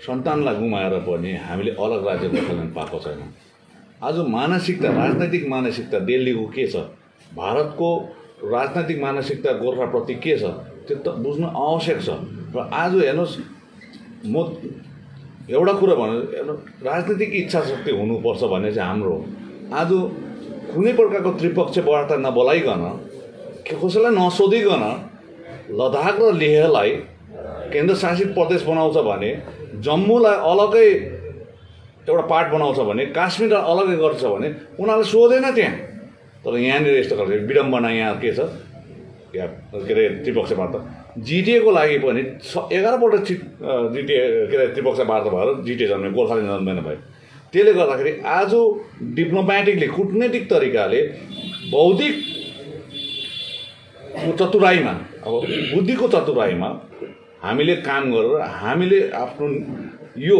सन्तानलाई गुमाएर पनि हामीले अलग राज्य गोर्खाल्यान्ड पाएको छैन। आज मानसिकता राजनैतिक मानसिकता दिल्लीको के छ, भारतको राजनैतिक मानसिकता गोर्खाप्रति के छ त्यो त बुझ्न आवश्यक छ। र आज हेर्नुहोस् म एउटा कुरा भन्नु राजनीतिक इच्छा शक्ति हुनुपर्छ भन्ने चाहिँ हाम्रो आज कुनै प्रकारको त्रिपक्षीय वार्ता नबोलाइकन कसैलाई नसोधिकन लद्दाख र लेहलाई केन्द्रशासित प्रदेश बनाउँछ भने, जम्मूलाई अलगै एउटा पार्ट बनाउँछ भने, काश्मीरलाई अलगै गर्छ भने उनीहरूले सोधेन त्यहाँ। तर यहाँनिर यस्तो गर्छ विडम्बना। यहाँ के छ के अरे त्रिपक्षीय वार्ता जिटिएको लागि पनि 11पल्ट जिटिए के अरे त्रिपक्षीय वार्ता भएर जिटिए जन्मे, गोर्खाल्यान्ड जन्मेन भयो। त्यसले गर्दाखेरि आज डिप्लोमेटिकली कुटनैतिक तरिकाले बौद्धिक चतुराईमा अब बुद्धिको चतुराईमा हामीले काम गरेर हामीले आफ्नो यो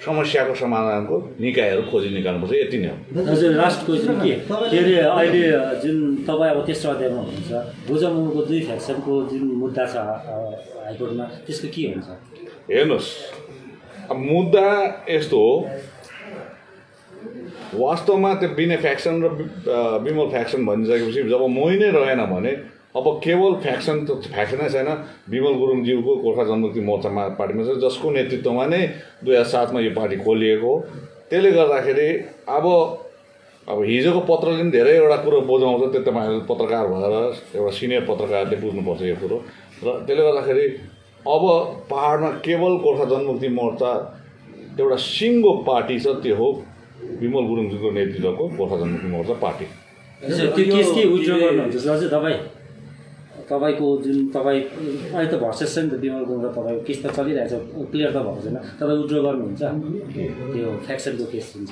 समस्याको समाधानको निकायहरू खोजी निकाल्नुपर्छ, यति नै हो। हजुर लास्टको चाहिँ के अरे अहिले जुन तपाईँ अब तेस्रो अध्यायमा हुनुहुन्छ भुजमुङको 2 फ्याक्सनको जुन मुद्दा छ हाइकोर्टमा त्यसको के हुन्छ? हेर्नुहोस् अब मुद्दा यस्तो हो, वास्तवमा त्यो बिने फ्याक्सन र विमल फ्याक्सन भनिसकेपछि जब मै नै रहेन भने अब केवल फ्याक्सन त फ्याक्सनै छैन। विमल गुरुङज्यूको गोर्खा जनमुक्ति मोर्चामा पार्टीमा छ जसको नेतृत्वमा नै 2007मा यो पार्टी खोलिएको हो। त्यसले गर्दाखेरि अब हिजोको पत्रले पनि धेरैवटा कुरो बुझाउँछ, त्यो तपाईँहरू पत्रकार भएर एउटा सिनियर पत्रकारले बुझ्नुपर्छ यो कुरो। र त्यसले गर्दाखेरि अब पहाडमा केवल गोर्खा जनमुक्ति मोर्चा एउटा सिङ्गो पार्टी छ, त्यो हो विमल गुरुङज्यूको नेतृत्वको गोर्खा जनमुक्ति मोर्चा पार्टी। त्यो केस के विथड्र गर्नुहुन्छ दाजु तपाईँको जुन तपाईँ अहिले त भर्सेस छ नि त विमल गुरुङ र तपाईँको केस त चलिरहेको छ, क्लियर त भएको छैन, तपाईँ विथड्र गर्नुहुन्छ त्यो फ्याक्सनको केस हुन्छ?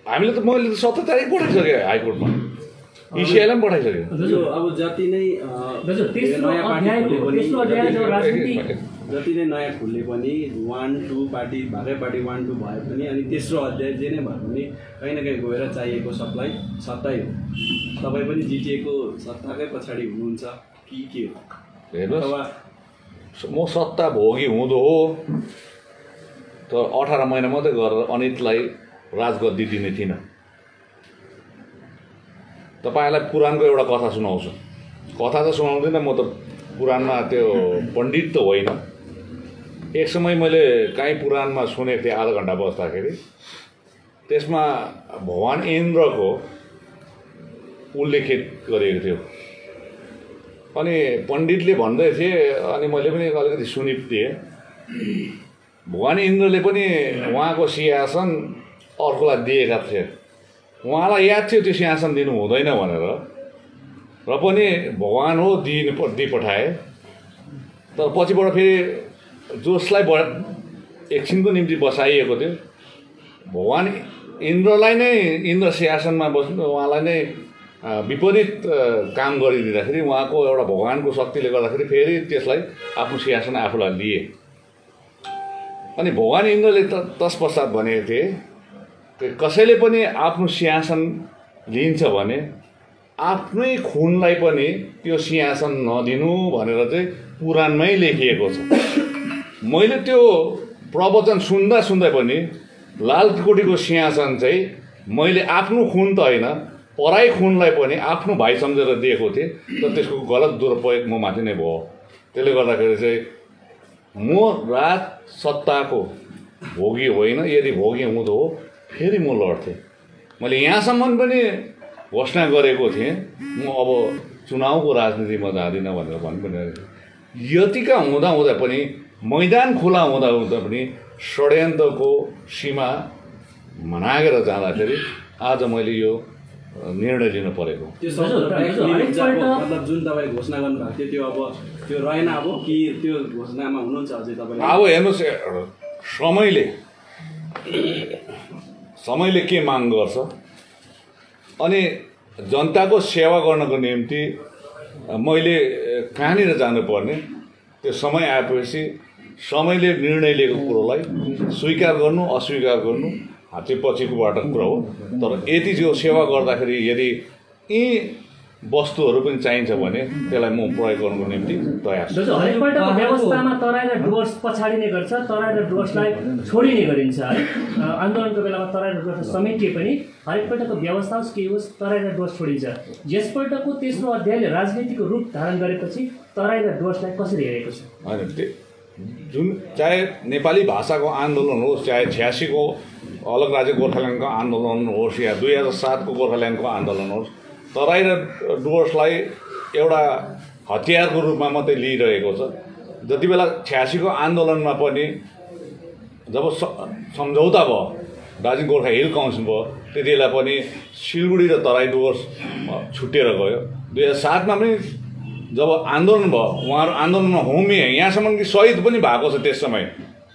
हामीले त मैले त 17 तारिक पठाइसकेँ हाइकोर्टमा, इसिआईलाई पनि पठाइसक्यो। अब जति नै जति नै नयाँ खुल्ने पनि 1-2 पार्टी भागै पार्टी 1-2 भए पनि अनि तेस्रो अध्याय जे नै भए पनि कहीँ न कहीँ गएर चाहिएको सप्लाई सत्तै हो। तपाईँ पनि जिटिएको सत्ताकै पछाडि हुनुहुन्छ कि के हो? हेर्नुहोस् म सत्ता भोगी हुँदो हो तर 18 महिना मात्रै गरेर अनितलाई राजगद्दी दिने थिइनँ। तपाईँलाई पुराणको एउटा कथा सुनाउँछु। कथा त सुनाउँदिनँ म त, पुराणमा त्यो पण्डित त होइन। एक समय मैले काहीँ पुराणमा सुनेको थिएँ आधा घन्टा बस्दाखेरि, त्यसमा भगवान् इन्द्रको उल्लेखित गरिएको थियो। अनि पण्डितले भन्दै थिए अनि मैले पनि अलिकति सुनिदिएँ। भगवान् इन्द्रले पनि उहाँको सिंहासन अर्कोलाई दिएका थिए, उहाँलाई याद थियो त्यो सिंहासन दिनु हुँदैन भनेर, र पनि भगवान् हो दिइपठाए। तर पछिबाट फेरि जसलाई एकछिनको निम्ति बसाइएको थियो भगवान् इन्द्रलाई नै इन्द्र सिंहासनमा बस्नु उहाँलाई नै विपरीत काम गरिदिँदाखेरि उहाँको एउटा भगवान्को शक्तिले गर्दाखेरि फेरि त्यसलाई आफ्नो सिंहासन आफूलाई लिए। अनि भगवान् इन्द्रले तत्पश्चात भनेको थिए कसैले पनि आफ्नो सिंहासन लिन्छ भने आफ्नै खुनलाई पनि त्यो सिंहासन नदिनु भनेर चाहिँ पुराणमै लेखिएको छ। मैले त्यो प्रवचन सुन्दा सुन्दै पनि लालकोटीको सिंहासन चाहिँ मैले आफ्नो खुन त होइन पराई खुनलाई पनि आफ्नो भाइ सम्झेर दिएको थिएँ, तर त्यसको गलत दुरुपयोग म माथि नै भयो। त्यसले गर्दाखेरि चाहिँ म राजसत्ताको भोगी होइन, यदि भोगी हुँदो हो फेरि म लड्थेँ। मैले यहाँसम्म पनि घोषणा गरेको थिएँ म अब चुनावको राजनीतिमा जाँदिनँ भनेर पनि यतिका हुँदा पनि मैदान खुला हुँदा पनि षड्यन्त्रको सीमा मनागेर जाँदाखेरि आज मैले यो निर्णय लिनु परेको। त्यो मतलब जुन तपाईँ घोषणा गर्नुभएको थियो त्यो अब त्यो रहेन अब कि त्यो घोषणामा हुनुहुन्छ अझै तपाईँ? अब हेर्नुहोस्, समयले के माग गर्छ अनि जनताको सेवा गर्नको निम्ति मैले कहाँनिर जानुपर्ने त्यो समय आएपछि समयले निर्णय लिएको कुरोलाई स्वीकार गर्नु अस्वीकार गर्नु त्यो पछिकोबाट कुरा हो। तर यति जो सेवा गर्दाखेरि यदि यी वस्तुहरू पनि चाहिन्छ भने त्यसलाई म प्रयोग गर्नुको निम्ति तयार छु। हरेकपल्टको व्यवस्थामा तराई र डुवर्स पछाडिने गर्छ, तराई र डुवर्सलाई छोडिने गरिन्छ है। आन्दोलनको बेलामा तराई र डुवर्स समेटिए पनि हरेकपल्टको व्यवस्था होस् के होस् तराई र डुवर्स छोडिन्छ। यसपल्टको तेस्रो अध्यायले राजनीतिको रूप धारण गरेपछि तराई र डुवर्सलाई कसरी हेरेको छ? होइन, जुन चाहे नेपाली भाषाको आन्दोलन होस्, चाहे 86 को अलग राज्य गोर्खाल्यान्डको आन्दोलन होस् या 2007 को गोर्खाल्यान्डको आन्दोलन होस्, तराई र डुवर्सलाई एउटा हतियारको रूपमा मात्रै लिइरहेको छ। जति बेला 86 को आन्दोलनमा पनि जब सम्झौता भयो, दार्जिलिङ गोर्खा हिल काउन्सिल भयो, त्यति बेला पनि सिलगढी र तराई डुवर्स छुट्टिएर गयो। 2007 मा पनि जब आन्दोलन भयो, उहाँहरू आन्दोलनमा होमिए, यहाँसम्म कि शहीद पनि भएको छ। त्यस समय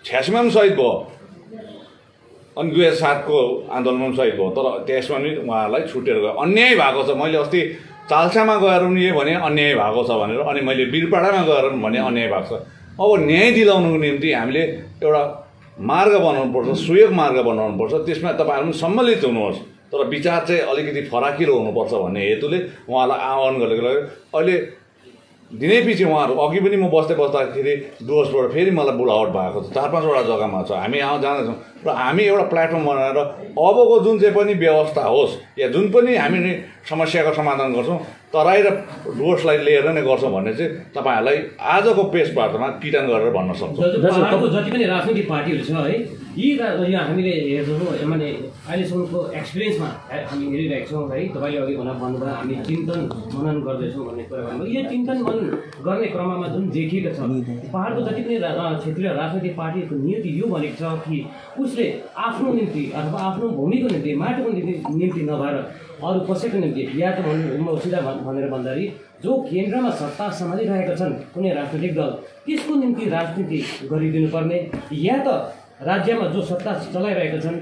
86 मा पनि शहीद भयो अनि 2007 को आन्दोलनमा पनि शहीद भयो। तर त्यसमा पनि उहाँहरूलाई छुटेर गयो, अन्याय भएको छ। मैले अस्ति चाल्सामा गएर पनि यो भने अन्याय भएको छ भनेर, अनि मैले बिरपाडामा गएर पनि भने अन्याय भएको छ। अब न्याय दिलाउनुको निम्ति हामीले एउटा मार्ग बनाउनुपर्छ, सुयोग मार्ग बनाउनुपर्छ। त्यसमा तपाईँहरू पनि सम्मिलित हुनुहोस्, तर विचार चाहिँ अलिकति फराकिलो हुनुपर्छ भन्ने हेतुले उहाँलाई आह्वान गरेको। अहिले दिनैपछि उहाँहरू अघि पनि म बस्दाखेरि डुवर्सबाट फेरि मलाई बुलावट भएको छ, 4-5वटा जग्गामा छ। हामी यहाँ जाँदैछौँ र हामी एउटा प्लेटफर्म बनाएर अबको जुन चाहिँ पनि व्यवस्था होस् या जुन पनि हामी समस्याको समाधान गर्छौँ तराई र डुवर्सलाई लिएर नै गर्छौँ भन्ने चाहिँ तपाईँहरूलाई आजको प्रेस वार्तामा किटान गरेर भन्न सक्छौँ। पहाडको जति पनि राजनीतिक पार्टीहरू छ है, यो हामीले हेर्छौँ, माने अहिलेसम्मको एक्सपिरियन्समा हामी हेरिरहेको छौँ है। तपाईँले अघि भन्नुभयो हामी चिन्तन मनन गर्दैछौँ भन्ने कुरा भन्नुभयो। यो चिन्तन मनन गर्ने क्रममा जुन देखिएको छ पहाडको जति पनि क्षेत्रीय राजनैतिक पार्टीहरूको नियति यो भनेको छ कि उसले आफ्नो निम्ति अथवा आफ्नो भूमिको निम्ति माटोको निम्ति नभएर अरू कसैको निम्ति या त म सिधा भनेर भन्दाखेरि जो केन्द्रमा सत्ता सम्हालिरहेका छन् कुनै राजनैतिक दल त्यसको निम्ति राजनीति गरिदिनु पर्ने, या त राज्यमा जो सत्ता चलाइरहेका छन्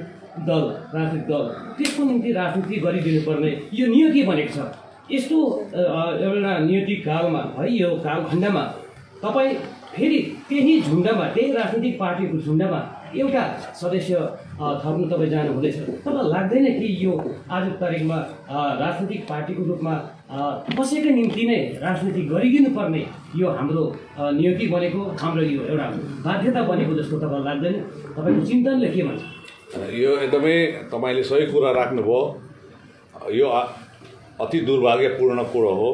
दल राजनीतिक दल त्यसको निम्ति राजनीति गरिदिनु पर्ने यो नियति भनेको छ। यस्तो एउटा नियति कालमा है, यो कालखण्डमा तपाईँ फेरि त्यही झुन्डमा, त्यही राजनीतिक पार्टीको झुन्डमा एउटा सदस्य थप्नु तपाईँ जानु हुँदैछ। तपाईँलाई लाग्दैन कि यो आजको तारिकमा राजनीतिक पार्टीको रूपमा कसैको निम्ति नै राजनीति गरिदिनु पर्ने यो हाम्रो नियति बनेको, हाम्रो यो एउटा बाध्यता बनेको जस्तो तपाईँलाई लाग्दैन? तपाईँको चिन्तनले के भन्छ? यो एकदमै तपाईँले सही कुरा राख्नुभयो। यो अति दुर्भाग्यपूर्ण कुरो हो,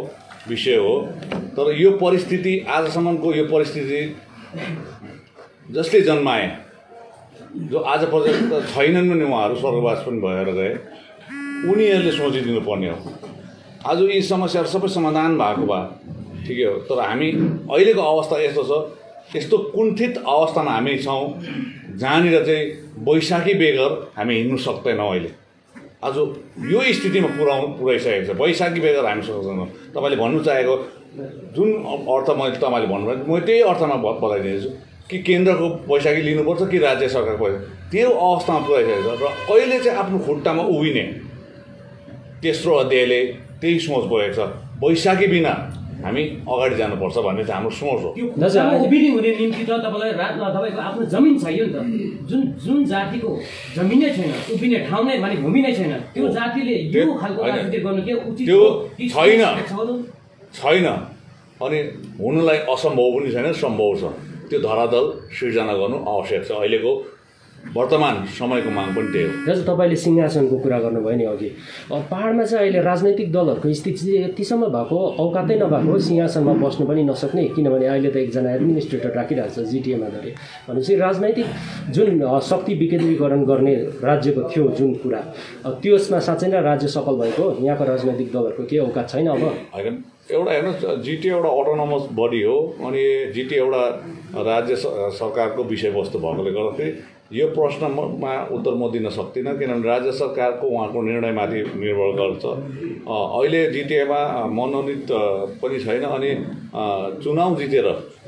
विषय हो। तर यो परिस्थिति आजसम्मको यो परिस्थिति जसले जन्माए, जो आज पर्यन्त छैनन् पनि, उहाँहरू स्वर्गवास पनि भएर गए, उनीहरूले सोचिदिनु पर्ने हो। आज यी समस्याहरू सबै समाधान भएको भए ठिकै हो। तर हामी अहिलेको अवस्था यस्तो छ, यस्तो कुण्ठित अवस्थामा हामी छौँ जहाँनिर चाहिँ वैशाखी बेगर हामी हिँड्नु सक्दैनौँ। अहिले आज यो स्थितिमा पुऱ्याइसकेको छ। वैशाखी बेगर हामी सक्दैनौँ। तपाईँले भन्नु चाहेको जुन अर्थ मैले तपाईँले भन्नुभयो, म त्यही अर्थमा बताइदिन्छु कि केन्द्रको वैशाखी लिनुपर्छ कि राज्य सरकारको पैसा, त्यो अवस्थामा पुऱ्याइसकेको छ। र अहिले चाहिँ आफ्नो खुट्टामा उभिने तेस्रो अध्यायले त्यही सोच बोकेको छ। वैशाखी बिना हामी अगाडि जानुपर्छ भन्ने चाहिँ हाम्रो सोच हो। उभिने हुने निम्ति त तपाईँको आफ्नो जमिन चाहियो नि त। जुन जातिको जमिनै छैन, उभिने ठाउँ नै माने भूमि नै छैन, त्यो जातिले यो खालको राजनीति गर्नु के उचित त्यो छैन। अनि हुनुलाई असम्भव पनि छैन, सम्भव छ। त्यो धरातल सिर्जना गर्नु आवश्यक छ। अहिलेको वर्तमान समयको माग पनि त्यही हो। दाजु, तपाईँले सिंहासनको कुरा गर्नुभयो नि अघि। पाहाडमा चाहिँ अहिले राजनैतिक दलहरूको स्थिति चाहिँ यतिसम्म भएको, औकातै नभएको, सिंहासनमा बस्नु पनि नसक्ने। किनभने अहिले त एकजना एडमिनिस्ट्रेटर राखिरहेको छ जिटिएमा धरि। भनेपछि राजनैतिक जुन शक्ति विकेन्द्रीकरण गर्ने राज्यको थियो जुन कुरा, त्यसमा साँच्चै नै राज्य सफल भएको यहाँको राजनैतिक दलहरूको केही औकात छैन अब? होइन, एउटा हेर्नुहोस्, जिटिए एउटा अटोनोमस बडी हो अनि जिटिए एउटा राज्य सरकारको विषयवस्तु भएकोले गर्दाखेरि यो प्रश्नमा उत्तर म दिन सक्दिनँ, किनभने राज्य सरकारको उहाँको निर्णयमाथि निर्भर गर्छ। अहिले जिटिएमा मनोनित पनि छैन, अनि चुनाव जितेर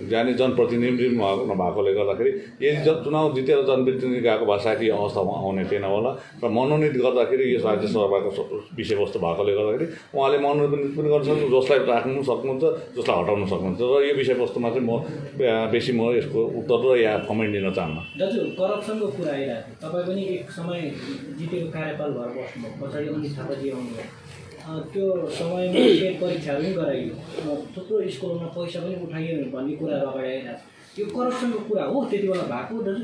जाने जनप्रतिनिधि नभएकोले गर्दाखेरि यदि चुनाव जितेर जनप्रतिनिधि गएको भए सायद यो अवस्थामा आउने थिएन होला। र मनोनित गर्दाखेरि यो राज्य सभाको विषयवस्तु भएकोले गर्दाखेरि उहाँले मनोनित पनि गर्न सक्नुहुन्छ, जसलाई राख्नु सक्नुहुन्छ, जसलाई हटाउनु सक्नुहुन्छ। र यो विषयवस्तुमा चाहिँ म बेसी यसको उत्तर र या कमेन्ट दिन चाहन्न। दाजु, करप्सनको कुरा आइरहेको थियो, तपाईँ पनि एक समय जितेको कार्यकाल भएर बस्नुभयो, पछाडि अनित थापाजी आउनुभयो। त्यो समयमा पेट परीक्षाहरू पनि गराइयो, थुप्रो स्कुलमा पैसा पनि उठाइयो भन्ने कुराहरू अगाडि आइरहेको छ। यो करप्सनको कुरा हो त्यति बेला भएको दाजु?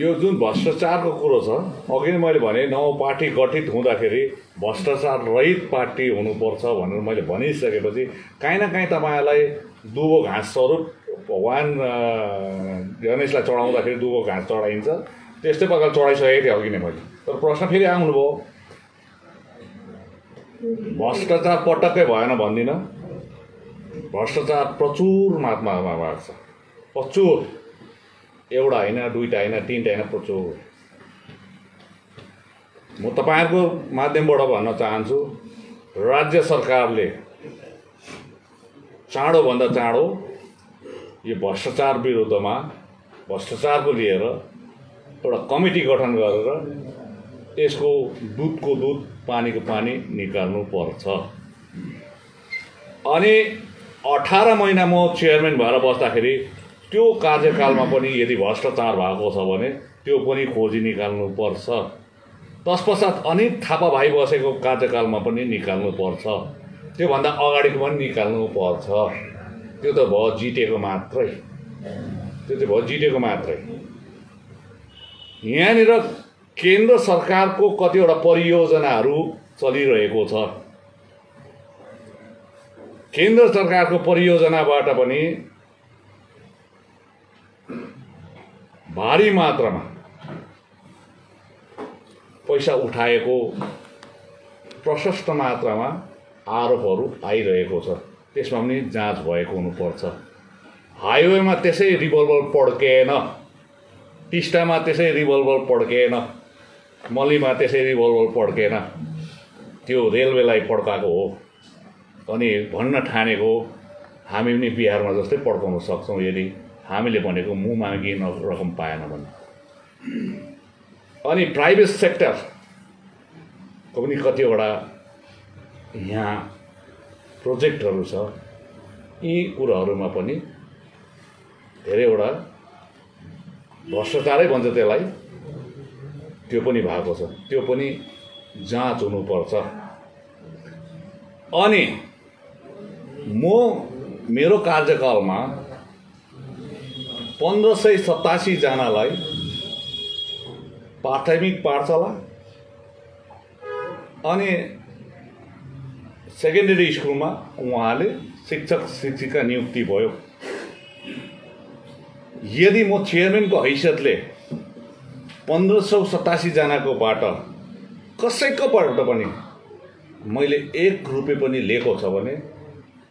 यो जुन भ्रष्टाचारको कुरो छ, अघि नै मैले भने नव पार्टी गठित हुँदाखेरि भ्रष्टाचार रहित पार्टी हुनुपर्छ भनेर मैले भनिसकेपछि काहीँ न काहीँ तपाईँलाई दुबो घाँस स्वरूप भगवान गणेशलाई चढाउँदाखेरि दुबो घाँस चढाइन्छ, त्यस्तै प्रकारले चढाइसकेको थिएँ अघि नै मैले। तर प्रश्न फेरि आउनुभयो, भ्रष्टाचार पटक्कै भएन भन्दिनँ, भ्रष्टाचार प्रचुर मात्रामा भएको छ, प्रचुर, एउटा होइन, दुईवटा होइन, तीनवटा होइन, प्रचुर। म तपाईँहरूको माध्यमबाट भन्न चाहन्छु, राज्य सरकारले चाँडोभन्दा चाँडो यो भ्रष्टाचार विरुद्धमा, भ्रष्टाचारको लिएर एउटा कमिटी गठन गरेर यसको दुधको दुध, पानीको पानी निकाल्नु पर्छ। अनि 18 महिना म चेयरम्यान भएर बस्दाखेरि त्यो कार्यकालमा पनि यदि भ्रष्टाचार भएको छ भने त्यो पनि खोजी निकाल्नुपर्छ। तत्पश्चात अनित थापा भाइ बसेको कार्यकालमा पनि निकाल्नुपर्छ, त्योभन्दा अगाडिको पनि निकाल्नुपर्छ। त्यो त भयो जितेको मात्रै, त्यो चाहिँ भयो जितेको मात्रै। यहाँनिर केन्द्र सरकारको कतिवटा परियोजनाहरू चलिरहेको छ, केन्द्र सरकारको परियोजनाबाट पनि भारी मात्रामा पैसा उठाएको प्रशस्त मात्रामा आरोपहरू आइरहेको छ, त्यसमा पनि जाँच भएको हुनुपर्छ। हाइवेमा त्यसै रिभल्भर पड्केन, टिस्टामा त्यसै रिभल्भर पड्केन, मल्लीमा त्यसै रिभल्भर पड्केन, त्यो रेलवेलाई पड्काएको हो। अनि भन्न ठानेको हामी पनि बिहारमा जस्तै पड्काउन सक्छौँ यदि हामीले भनेको मुँमा केही रकम पाएन भने। अनि प्राइभेट सेक्टरको पनि कतिवटा यहाँ प्रोजेक्टहरू छ, यी कुराहरूमा पनि धेरैवटा भ्रष्टाचारै भन्छ त्यसलाई, त्यो पनि भएको छ, त्यो पनि जाँच हुनुपर्छ। अनि मेरो कार्यकालमा 1587 जनालाई प्राथमिक पाठशाला अनि सेकेन्डरी स्कुलमा उहाँले शिक्षक शिक्षिका नियुक्ति भयो। यदि म चेयरम्यानको हैसियतले 1587 जनाकोबाट कसैकोबाट पनि मैले 1 रुपियाँ पनि लिएको छ भने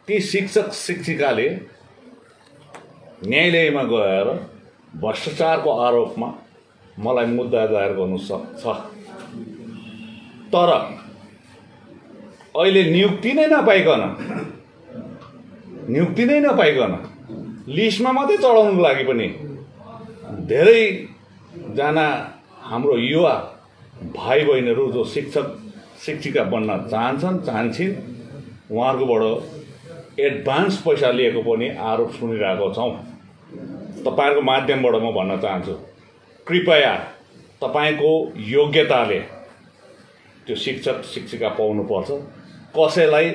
ती शिक्षक शिक्षिकाले न्यायालयमा गएर भ्रष्टाचारको आरोपमा मलाई मुद्दा दायर गर्नु सक्छ। तर अहिले नियुक्ति नै नपाइकन लिस्टमा मात्रै चढाउनुको लागि पनि धेरैजना हाम्रो युवा भाइ बहिनीहरू जो शिक्षक शिक्षिका बन्न चाहन्छन् उहाँहरूकोबाट एडभान्स पैसा लिएको पनि आरोप सुनिरहेको छौँ। तपाईँहरूको माध्यमबाट म भन्न चाहन्छु, कृपया तपाईँको योग्यताले त्यो शिक्षक शिक्षिका पाउनुपर्छ, कसैलाई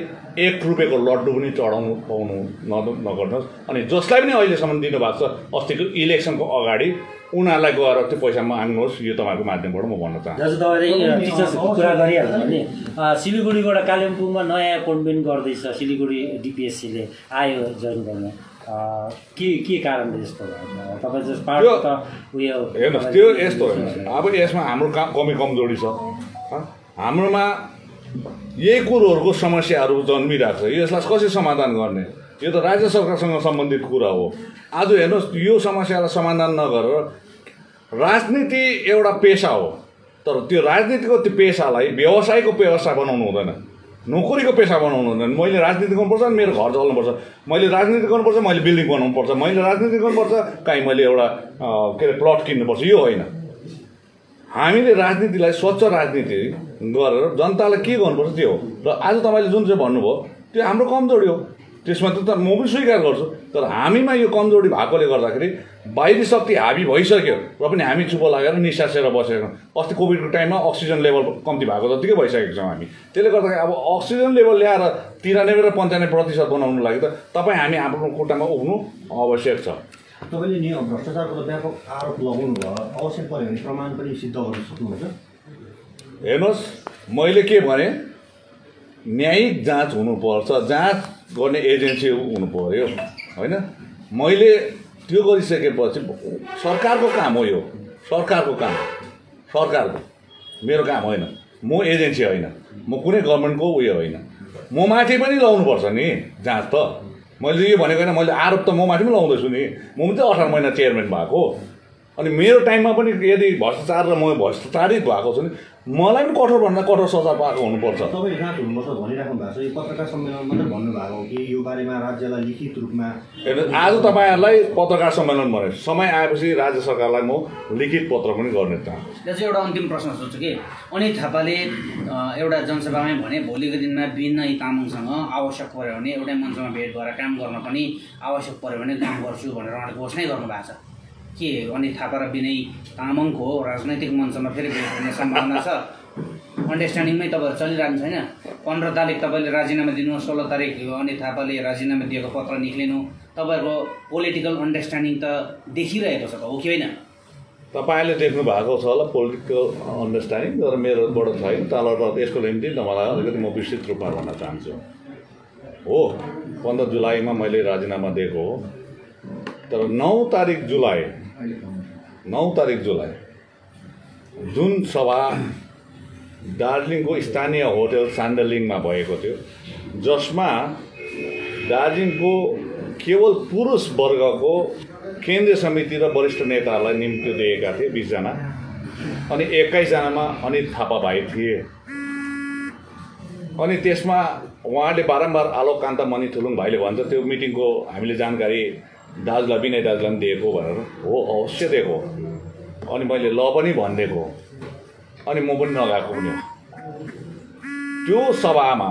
1 रुपियाँको लड्डु पनि चढाउनु पाउनु नगर्नुहोस्। अनि जसलाई पनि अहिलेसम्म दिनुभएको छ अस्तिको इलेक्सनको अगाडि उनीहरूलाई गएर त्यो पैसा माग्नुहोस्, यो तपाईँको माध्यमबाट म भन्न चाहन्छु। दाजु, तपाईँले टिचर्सको कुरा गरिहाल्नु भने सिलिगुडीबाट कालिम्पोङमा नयाँ एपोइन्टमेन्ट गर्दैछ सिलिगुडी डिपिएससीले आयो जोइन गर्न, के कारणले यस्तो भयो? तपाईँ जस्तो पार्टी त उयो हेर्नुहोस्, त्यो यस्तो हेर्नुहोस्, अब यसमा हाम्रो कमी कमजोरी छ। हाम्रोमा यही कुरोहरूको समस्याहरू जन्मिरहेको छ, यसलाई कसरी समाधान गर्ने? यो त राज्य सरकारसँग सम्बन्धित कुरा हो। आज हेर्नुहोस्, यो समस्यालाई समाधान नगरेर राजनीति एउटा पेसा हो, तर त्यो राजनीतिको त्यो पेसालाई व्यवसायको पेसा बनाउनु हुँदैन, नोकरीको पेसा बनाउनु हुँदैन। मैले राजनीति गर्नुपर्छ, मेरो घर चल्नुपर्छ, मैले राजनीति गर्नुपर्छ, मैले बिल्डिङ बनाउनुपर्छ, मैले राजनीति गर्नुपर्छ, कहीँ मैले एउटा के अरे प्लट किन्नुपर्छ, यो होइन। हामीले राजनीतिलाई स्वच्छ राजनीति गरेर जनतालाई के गर्नुपर्छ त्यो हो। र आज तपाईँले जुन चाहिँ भन्नुभयो त्यो हाम्रो कमजोरी हो, त्यसमा त म पनि स्वीकार गर्छु। तर हामीमा यो कमजोरी भएकोले गर्दाखेरि बाहिरी शक्ति हाबी भइसक्यो र पनि हामी चुप लागेर निसासेर बसेका छौँ। अस्ति कोभिडको टाइममा अक्सिजन लेभल कम्ती भएको जतिकै भइसकेको छौँ हामी। त्यसले गर्दाखेरि अब अक्सिजन लेभल ल्याएर 93 र 95% बनाउनु लागि त तपाईँ हामी आफ्नो खुट्टामा उभ्नु आवश्यक छ। तपाईँले नि भ्रष्टाचारको त व्यापक आरोप लगाउनु भयो, आवश्यक पऱ्यो भने प्रमाण पनि सिद्ध गर्न सक्नुहुन्छ। हेर्नुहोस्, मैले के भने न्यायिक जाँच हुनुपर्छ, जाँच गर्ने एजेन्सी हुनु पर्यो होइन। मैले त्यो गरिसकेपछि सरकारको काम हो, यो सरकारको काम, सरकारको, मेरो काम होइन। म एजेन्सी होइन, म कुनै गभर्मेन्टको उयो होइन। म माथि पनि लाउनुपर्छ नि जाँच त। मैले यो भनेको होइन, मैले आरोप त म माथि पनि लाउँदैछु नि। म पनि त 18 महिना चेयरम्यान भएको, अनि मेरो टाइममा पनि यदि भ्रष्टाचार र म भ्रष्टाचारित भएको छु नि मलाई पनि कठोरभन्दा कठोर सजाय पाएको हुनुपर्छ। तपाईँ जाँच हुनुपर्छ भनिराख्नु भएको छ, यो पत्रकार सम्मेलन मात्रै भन्नुभएको हो कि यो बारेमा राज्यलाई लिखित रूपमा? आज तपाईँहरूलाई पत्रकार सम्मेलन भने समय आएपछि राज्य सरकारलाई म लिखित पत्र पनि गर्ने चाहन्छु। यो चाहिँ एउटा अन्तिम प्रश्न सोध्छु कि अनित थापाले एउटा जनसभामै भने भोलिको दिनमा विनय तामाङसँग आवश्यक पऱ्यो भने एउटै मञ्चमा भेट भएर काम गर्न पनि आवश्यक पऱ्यो भने काम गर्छु भनेर उहाँले घोषणा गर्नुभएको छ। के अनित थापा र विनय तामाङको राजनैतिक मञ्चमा फेरि भेट हुने सम्भावना छ? अन्डरस्ट्यान्डिङमै तपाईँहरू चलिरहनु छैन? 15 तारिक तपाईँले राजीनामा दिनु, 16 तारिक अनित थापाले राजीनामा दिएको पत्र निक्लिनु, तपाईँहरूको पोलिटिकल अन्डरस्ट्यान्डिङ त देखिरहेको छ त, हो कि होइन? तपाईँले देख्नु भएको छ होला पोलिटिकल अन्डरस्ट्यान्डिङ, तर मेरोबाट छैन। तर यसको निम्ति तपाईँलाई अलिकति म विस्तृत रूपमा भन्न चाहन्छु। हो, 15 जुलाईमा मैले राजीनामा दिएको हो, तर 9 तारिक जुलाई जुन सभा दार्जिलिङको स्थानीय होटल सान्डलिङमा भएको थियो, जसमा दार्जिलिङको केवल पुरुष वर्गको केन्द्रीय समिति र वरिष्ठ नेताहरूलाई निम्ति दिएका थिए 20 जना, अनि 21 जनामा अनित थापा भाइ थिए। अनि त्यसमा उहाँले बारम्बार आलोक कान्त मणि थुलुङ भाइले भन्छ त्यो मिटिङको हामीले जानकारी दाजुलाई विनय दाजुलाई पनि दिएको भनेर। हो, अवश्य दिएको, अनि मैले ल पनि भनिदिएको, अनि म पनि नगएको पनि हो। त्यो सभामा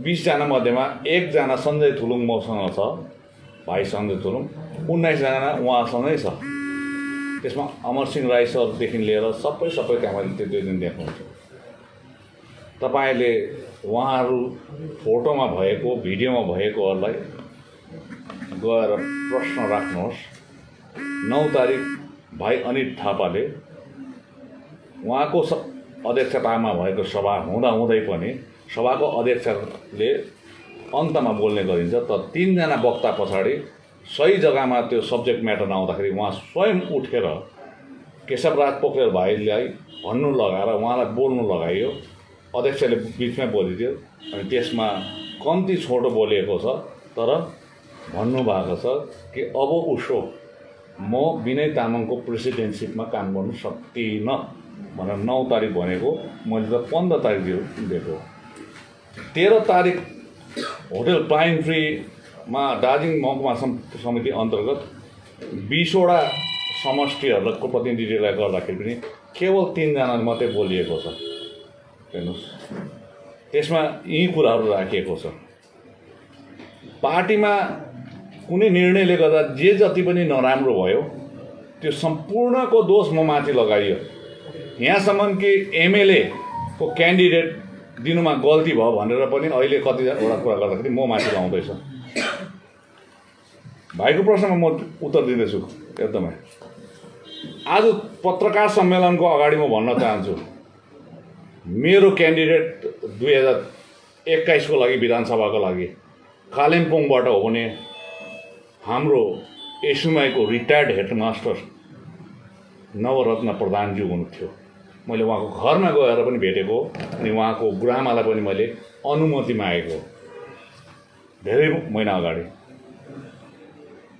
20 जना मध्येमा 1 जना सञ्जय थुलुङ मसँग छ, भाइ सञ्जय थुलुङ, 19 जना उहाँसँगै छ। त्यसमा अमरसिंह राई सरदेखि लिएर सबै तपाईँले त्यो दिन देख्नुहुन्छ। तपाईँले उहाँहरू फोटोमा भएको भिडियोमा भएकोहरूलाई गएर प्रश्न राख्नुहोस्। 9 तारिक भाइ अनित थापाले उहाँको अध्यक्षतामा भएको सभा हुँदाहुँदै पनि सभाको अध्यक्षले अन्तमा बोल्ने गरिन्छ, तर 3 जना वक्ता पछाडि सही जग्गामा त्यो सब्जेक्ट म्याटर नआउँदाखेरि उहाँ स्वयं उठेर केशवराज पोखरेल भाइलाई भन्नु लगाएर उहाँलाई बोल्नु लगाइयो। अध्यक्षले बिचमै बोलिदियो, अनि त्यसमा कम्ती छोटो बोलिएको छ, तर भन्नुभएको छ कि अब उसो म विनय तामाङको प्रेसिडेन्टसिपमा काम गर्नु सक्दिनँ भनेर 9 तारिक भनेको, मैले त 15 तारिक दिएको। 13 तारिक होटल पाइन ट्रीमा दार्जिलिङ महकुमा समिति अन्तर्गत 20 वटा समष्टिहरूको प्रतिनिधिलाई गर्दाखेरि पनि केवल 3 जना मात्रै बोलिएको छ। हेर्नुहोस्, त्यसमा यी कुराहरू राखिएको छ। पार्टीमा कुनै निर्णयले गर्दा जे जति पनि नराम्रो भयो त्यो सम्पूर्णको दोष म माथि लगाइयो। यहाँसम्म कि एमएलए को क्यान्डिडेट दिनुमा गल्ती भयो भनेर पनि अहिले कतिवटा कुरा गर्दाखेरि म माथि लाउँदैछ। भाइको प्रश्नमा म उत्तर दिँदैछु एकदमै। आज पत्रकार सम्मेलनको अगाडि म भन्न चाहन्छु, मेरो क्यान्डिडेट 2021 को लागि विधानसभाको लागि कालिम्पोङबाट हो भने हाम्रो एसयुएमआईको रिटायर्ड हेडमास्टर नवरत्न प्रधानज्यू हुनुहुन्थ्यो। मैले उहाँको घरमा गएर पनि भेटेको, अनि उहाँको गुरुआमालाई पनि मैले अनुमति मागेको। धेरै महिना अगाडि।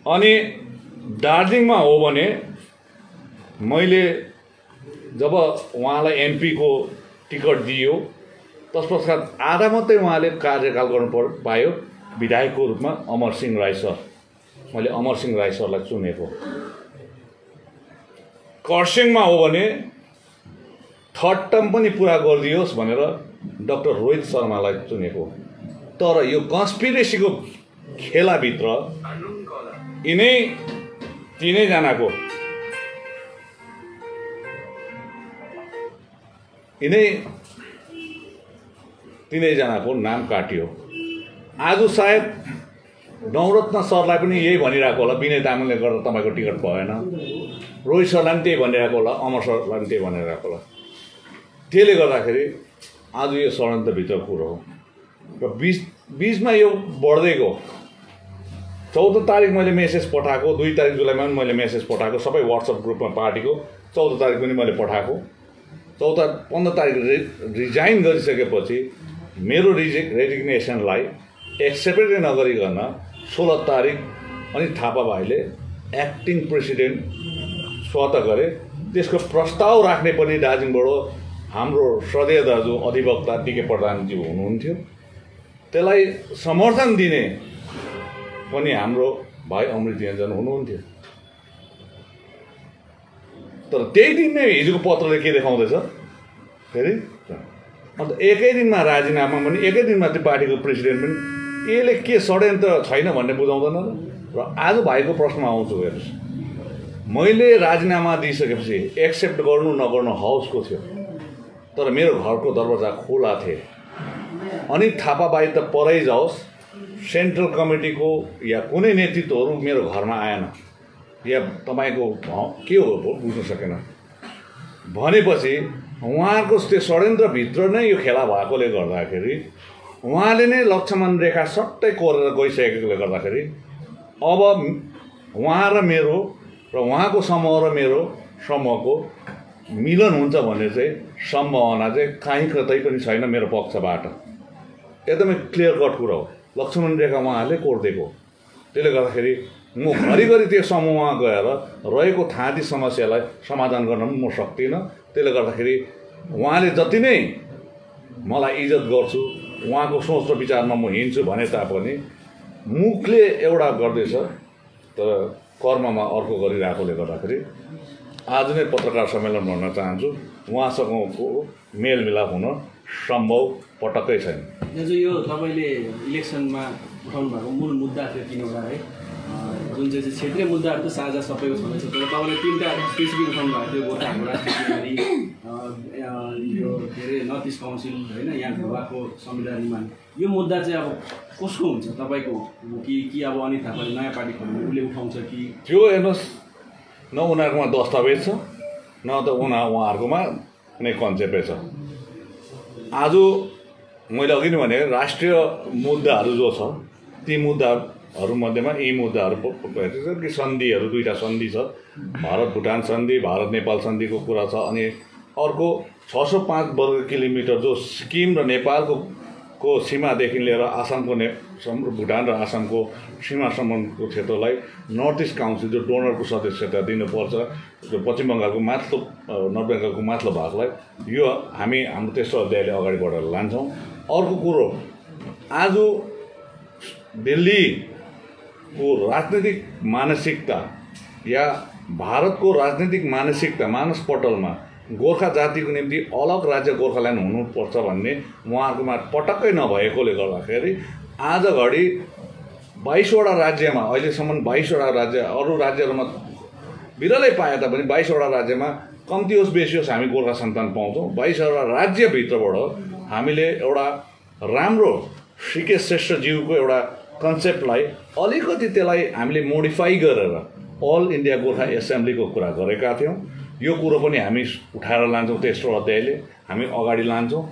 अनि दार्जिलिङमा हो भने मैले जब उहाँलाई एमपीको टिकट दियो तस पश्चात आधा मात्रै उहाँले कार्यकाल गर्नु पायो विधायकको रूपमा अमरसिंह राई सर। मैले अमरसिंह राई सरलाई चुनेको। खरसाङमा हो भने थर्ड टर्म पनि पुरा गरिदियोस् भनेर डाक्टर रोहित शर्मालाई चुनेको। तर यो कन्स्पिरेसीको खेलाभित्र यिनै तिनैजनाको नाम काटियो। आज सायद नवरत्न सरलाई पनि यही भनिरहेको होला, विनय तामाङले गर्दा तपाईँको टिकट भएन। रोहित सरलाई पनि त्यही भनिरहेको होला, अमर सरलाई पनि त्यही भनिरहेको होला। त्यसले गर्दाखेरि आज यो षड्यन्त्रभित्र कुरो हो र बिचमा यो बढ्दै गयो। 14 तारिक मैले मेसेज पठाएको, 2 तारिक जुलाईमा पनि मैले मेसेज पठाएको, सबै वाट्सएप ग्रुपमा पार्टीको। 14 तारिक पनि मैले पठाएको। 15 तारिक रिजाइन गरिसकेपछि मेरो रेजिग्नेसनलाई एक्सेप्टै नगरिकन 16 तारिक अनि थापा भाइले एक्टिङ प्रेसिडेन्ट स्वतः गरे। त्यसको प्रस्ताव राख्ने पनि दार्जिलिङबाट हाम्रो श्रद्धेय दाजु अधिवक्ता डी.के. प्रधानजी हुनुहुन्थ्यो। त्यसलाई समर्थन दिने पनि हाम्रो भाइ अमृत योन्जन हुनुहुन्थ्यो। तर त्यही दिन नै हिजोको पत्रले के देखाउँदैछ फेरि, अन्त एकै दिनमा राजीनामा पनि, एकै दिनमा त्यो पार्टीको प्रेसिडेन्ट पनि, यसले के षड्यन्त्र छैन भन्ने बुझाउँदैन। र आज भाइको प्रश्नमा आउँछु हेर्नुहोस्, मैले राजीनामा दिइसकेपछि एक्सेप्ट गर्नु नगर्नु हाउसको थियो, तर मेरो घरको दरवाजा खुला थिए। अनि थापा भाइ त परै जाओस्, सेन्ट्रल कमिटीको या कुनै नेतृत्वहरू मेरो घरमा आएन, या तपाईँको के हो बुझ्नु सकेन भनेपछि उहाँको त्यो षड्यन्त्रभित्र नै यो खेला भएकोले गर्दाखेरि उहाँले नै लक्ष्मण रेखा सट्टै कोरेर गइसकेकोले गर्दाखेरि अब उहाँ र मेरो र उहाँको समूह र मेरो समूहको मिलन हुन्छ भन्ने चाहिँ सम्भावना चाहिँ कहीँ कतै पनि छैन मेरो पक्षबाट। एकदमै क्लियर कट कुरा हो, लक्ष्मण रेखा उहाँहरूले कोरिदिएको। त्यसले गर्दाखेरि म घरिघरि त्यो समूहमा गएर रहेको थाँती समस्यालाई समाधान गर्न पनि म सक्दिनँ। त्यसले गर्दाखेरि उहाँले जति नै मलाई इज्जत गर्छु, उहाँको सोच र विचारमा म हिँड्छु भने तापनि मुखले एउटा गर्दैछ तर कर्ममा अर्को गरिरहेकोले गर्दाखेरि आज नै पत्रकार सम्मेलन भन्न चाहन्छु, उहाँसँगको मेलमिलाप हुन सम्भव पटक्कै छैन। दाजु, यो तपाईँले इलेक्सनमा उठाउनु भएको मूल मुद्दा थियो 3वटा है, जुन चाहिँ क्षेत्रीय मुद्दाहरू त साझा सबैको छँदैछ, तर तपाईँले 3टा स्पेसिफिक उठाउनु भएको थियो। गोर्खाहरूको राष्ट्रिय यो के अरे नर्थ इस्ट काउन्सिल होइन, यहाँ भूभागको संविधान निर्माण, यो मुद्दा चाहिँ अब कसको हुन्छ, तपाईँको कि अब अनित थापाले नयाँ पार्टी खोल्नु उसले उठाउँछ कि? त्यो हेर्नुहोस्, न उनीहरूकोमा दस्तावेज छ, न त उहाँहरूकोमा कुनै कन्सेप्टै छ। आज मैले अघि नै भने राष्ट्रिय मुद्दाहरू जो छ, ती मुद्दाहरूमध्येमा यी मुद्दाहरू कि सन्धिहरू, 2टा सन्धि छ, भारत भुटान सन्धि, भारत नेपाल सन्धिको कुरा छ। अनि अर्को 605 वर्ग किलोमिटर जो सिक्किम र नेपालको सीमादेखि लिएर आसामको भुटान र आसामको सीमासम्मको क्षेत्रलाई नर्थ इस्ट काउन्सिल जो डोनरको सदस्यता दिनुपर्छ, जो पश्चिम बङ्गालको माथिल्लो नर्थ बेङ्गालको माथिल्लो भागलाई, यो हाम्रो तेस्रो अध्यायले अगाडि बढेर लान्छौँ। अर्को कुरो, आज दिल्लीको राजनैतिक मानसिकता या भारतको राजनैतिक मानसिकता मानसपटलमा गोर्खा जातिको निम्ति अलग राज्य गोर्खाल्यान्ड हुनुपर्छ भन्ने उहाँहरूकोमा पटक्कै नभएकोले गर्दाखेरि आज घडी 22वटा राज्यमा, अहिलेसम्म 22वटा राज्य, अरू राज्यहरूमा बिरलै पाए तापनि 22वटा राज्यमा कम्ती होस् बेसी होस् हामी गोर्खा सन्तान पाउँछौँ। 22वटा राज्यभित्रबाट हामीले एउटा राम्रो सीके श्रेष्ठज्यूको एउटा कन्सेप्टलाई अलिकति त्यसलाई हामीले मोडिफाई गरेर अल इन्डिया गोर्खा एसेम्ब्लीको कुरा गरेका थियौँ। यो कुरो पनि हामी उठाएर लान्छौँ, तेस्रो अध्यायले हामी अगाडि लान्छौँ।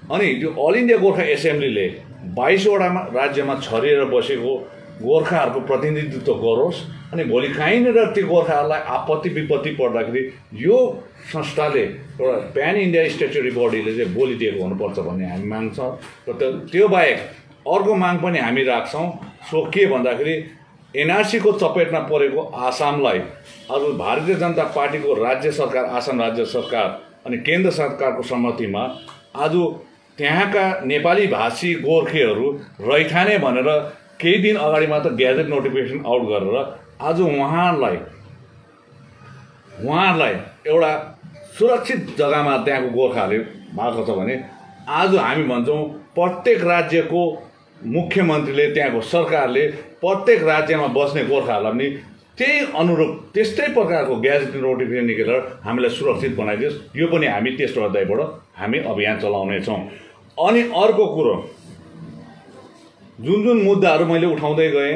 अनि त्यो अल इन्डिया गोर्खा एसेम्ब्लीले 22वटा राज्यमा छरिएर बसेको गोर्खाहरूको प्रतिनिधित्व गरोस्। अनि भोलि कहीँनिर त्यो गोर्खाहरूलाई आपत्ति विपत्ति पर्दाखेरि यो संस्थाले एउटा प्यान इन्डिया स्ट्याच्युटरी बडीले चाहिँ बोलिदिएको हुनुपर्छ भन्ने हामी माग्छौँ। र त्यो बाहेक अर्को माग पनि हामी राख्छौँ। सो के भन्दाखेरि एनआरसीको चपेटमा परेको आसामलाई अरू भारतीय जनता पार्टीको राज्य सरकार, आसाम राज्य सरकार अनि केन्द्र सरकारको सम्मतिमा आज त्यहाँका नेपाली भाषी गोर्खेहरू रैथाने भनेर केही दिन अगाडि मात्र ग्याजेट नोटिफिकेसन आउट गरेर आज उहाँहरूलाई एउटा सुरक्षित जग्गामा त्यहाँको गोर्खाहरूले भएको छ भने आज हामी भन्छौँ प्रत्येक राज्यको मुख्यमन्त्रीले, त्यहाँको सरकारले प्रत्येक राज्यमा बस्ने गोर्खाहरूलाई पनि त्यही अनुरूप त्यस्तै प्रकारको ग्याजेट नोटिफिकेसन निकालेर हामीलाई सुरक्षित बनाइदियोस्। यो पनि हामी तेस्रो अध्यायबाट हामी अभियान चलाउनेछौँ। अनि अर्को कुरो, जुन मुद्दाहरू मैले उठाउँदै गएँ,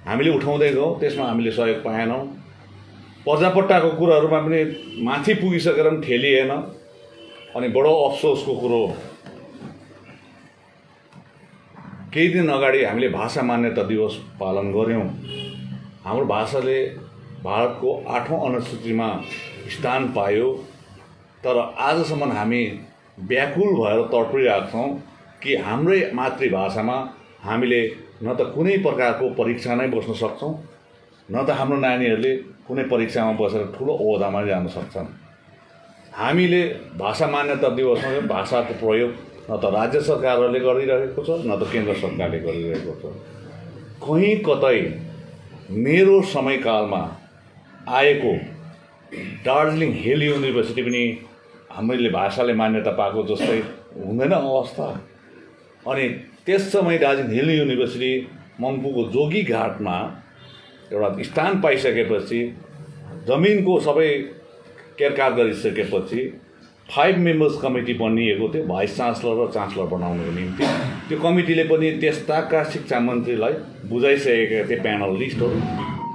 हामीले उठाउँदै गयौँ, त्यसमा हामीले सहयोग पाएनौँ। पर्जापट्टाको कुराहरूमा पनि माथि पुगिसकेर पनि ठेलिएन। अनि बडो अफसोसको कुरो, केही दिन अगाडि हामीले भाषा मान्यता दिवस पालन गऱ्यौँ। हाम्रो भाषाले भारतको 8औं अनुसूचीमा स्थान पायो, तर आजसम्म हामी व्याकुल भएर तडपिरहेका छौँ कि हाम्रै मातृभाषामा हामीले न त कुनै प्रकारको परीक्षा नै बस्न सक्छौँ, न त हाम्रो नानीहरूले कुनै परीक्षामा बसेर ठुलो ओहदामा जान सक्छन्। हामीले भाषा मान्यता दिवसमा भाषाको प्रयोग न त राज्य सरकारहरूले गरिरहेको छ, न त केन्द्र सरकारले गरिरहेको छ। कहीँ कतै मेरो समयकालमा आएको दार्जिलिङ हिल युनिभर्सिटी पनि हामीले भाषाले मान्यता पाएको जस्तै हुँदैन अवस्था। अनि त्यस समय दार्जिलिङ हिल युनिभर्सिटी मङ्पूको जोगीघाटमा एउटा स्थान पाइसकेपछि, जमिनको सबै केरकार गरिसकेपछि 5 मेम्बर्स कमिटी बनिएको थियो भाइस चान्सलर र चान्सलर बनाउनको निम्ति। त्यो कमिटीले पनि त्यस्ताका शिक्षा मन्त्रीलाई बुझाइसकेका थिए प्यानल लिस्टहरू।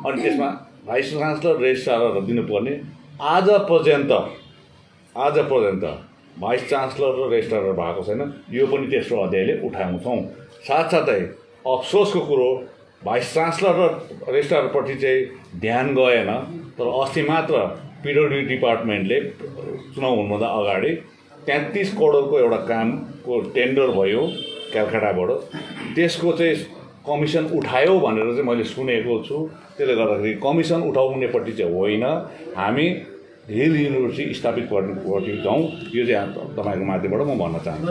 अनि त्यसमा भाइस चान्सलर रेजिस्ट्रारहरू दिनुपर्ने। आज पर्यन्त भाइस चान्सलर र रेजिस्ट्रार भएको छैन। यो पनि तेस्रो अध्यायले उठाउँछौँ। साथसाथै अफसोसको कुरो, भाइस चान्सलर र रेजिस्ट्रारपट्टि चाहिँ ध्यान गएन। तर अस्ति मात्र पिडब्ल्युडी डिपार्टमेन्टले चुनाव हुनुभन्दा अगाडि 33 करोडको एउटा कामको टेन्डर भयो कलकत्ताबाट। त्यसको चाहिँ कमिसन उठायो भनेर चाहिँ मैले सुनेको छु। त्यसले गर्दाखेरि कमिसन उठाउनेपट्टि चाहिँ होइन, हामी हिल युनिभर्सिटी स्थापित गर्नेपट्टि जाउँ। यो चाहिँ तपाईँको माध्यमबाट म भन्न चाहन्छु।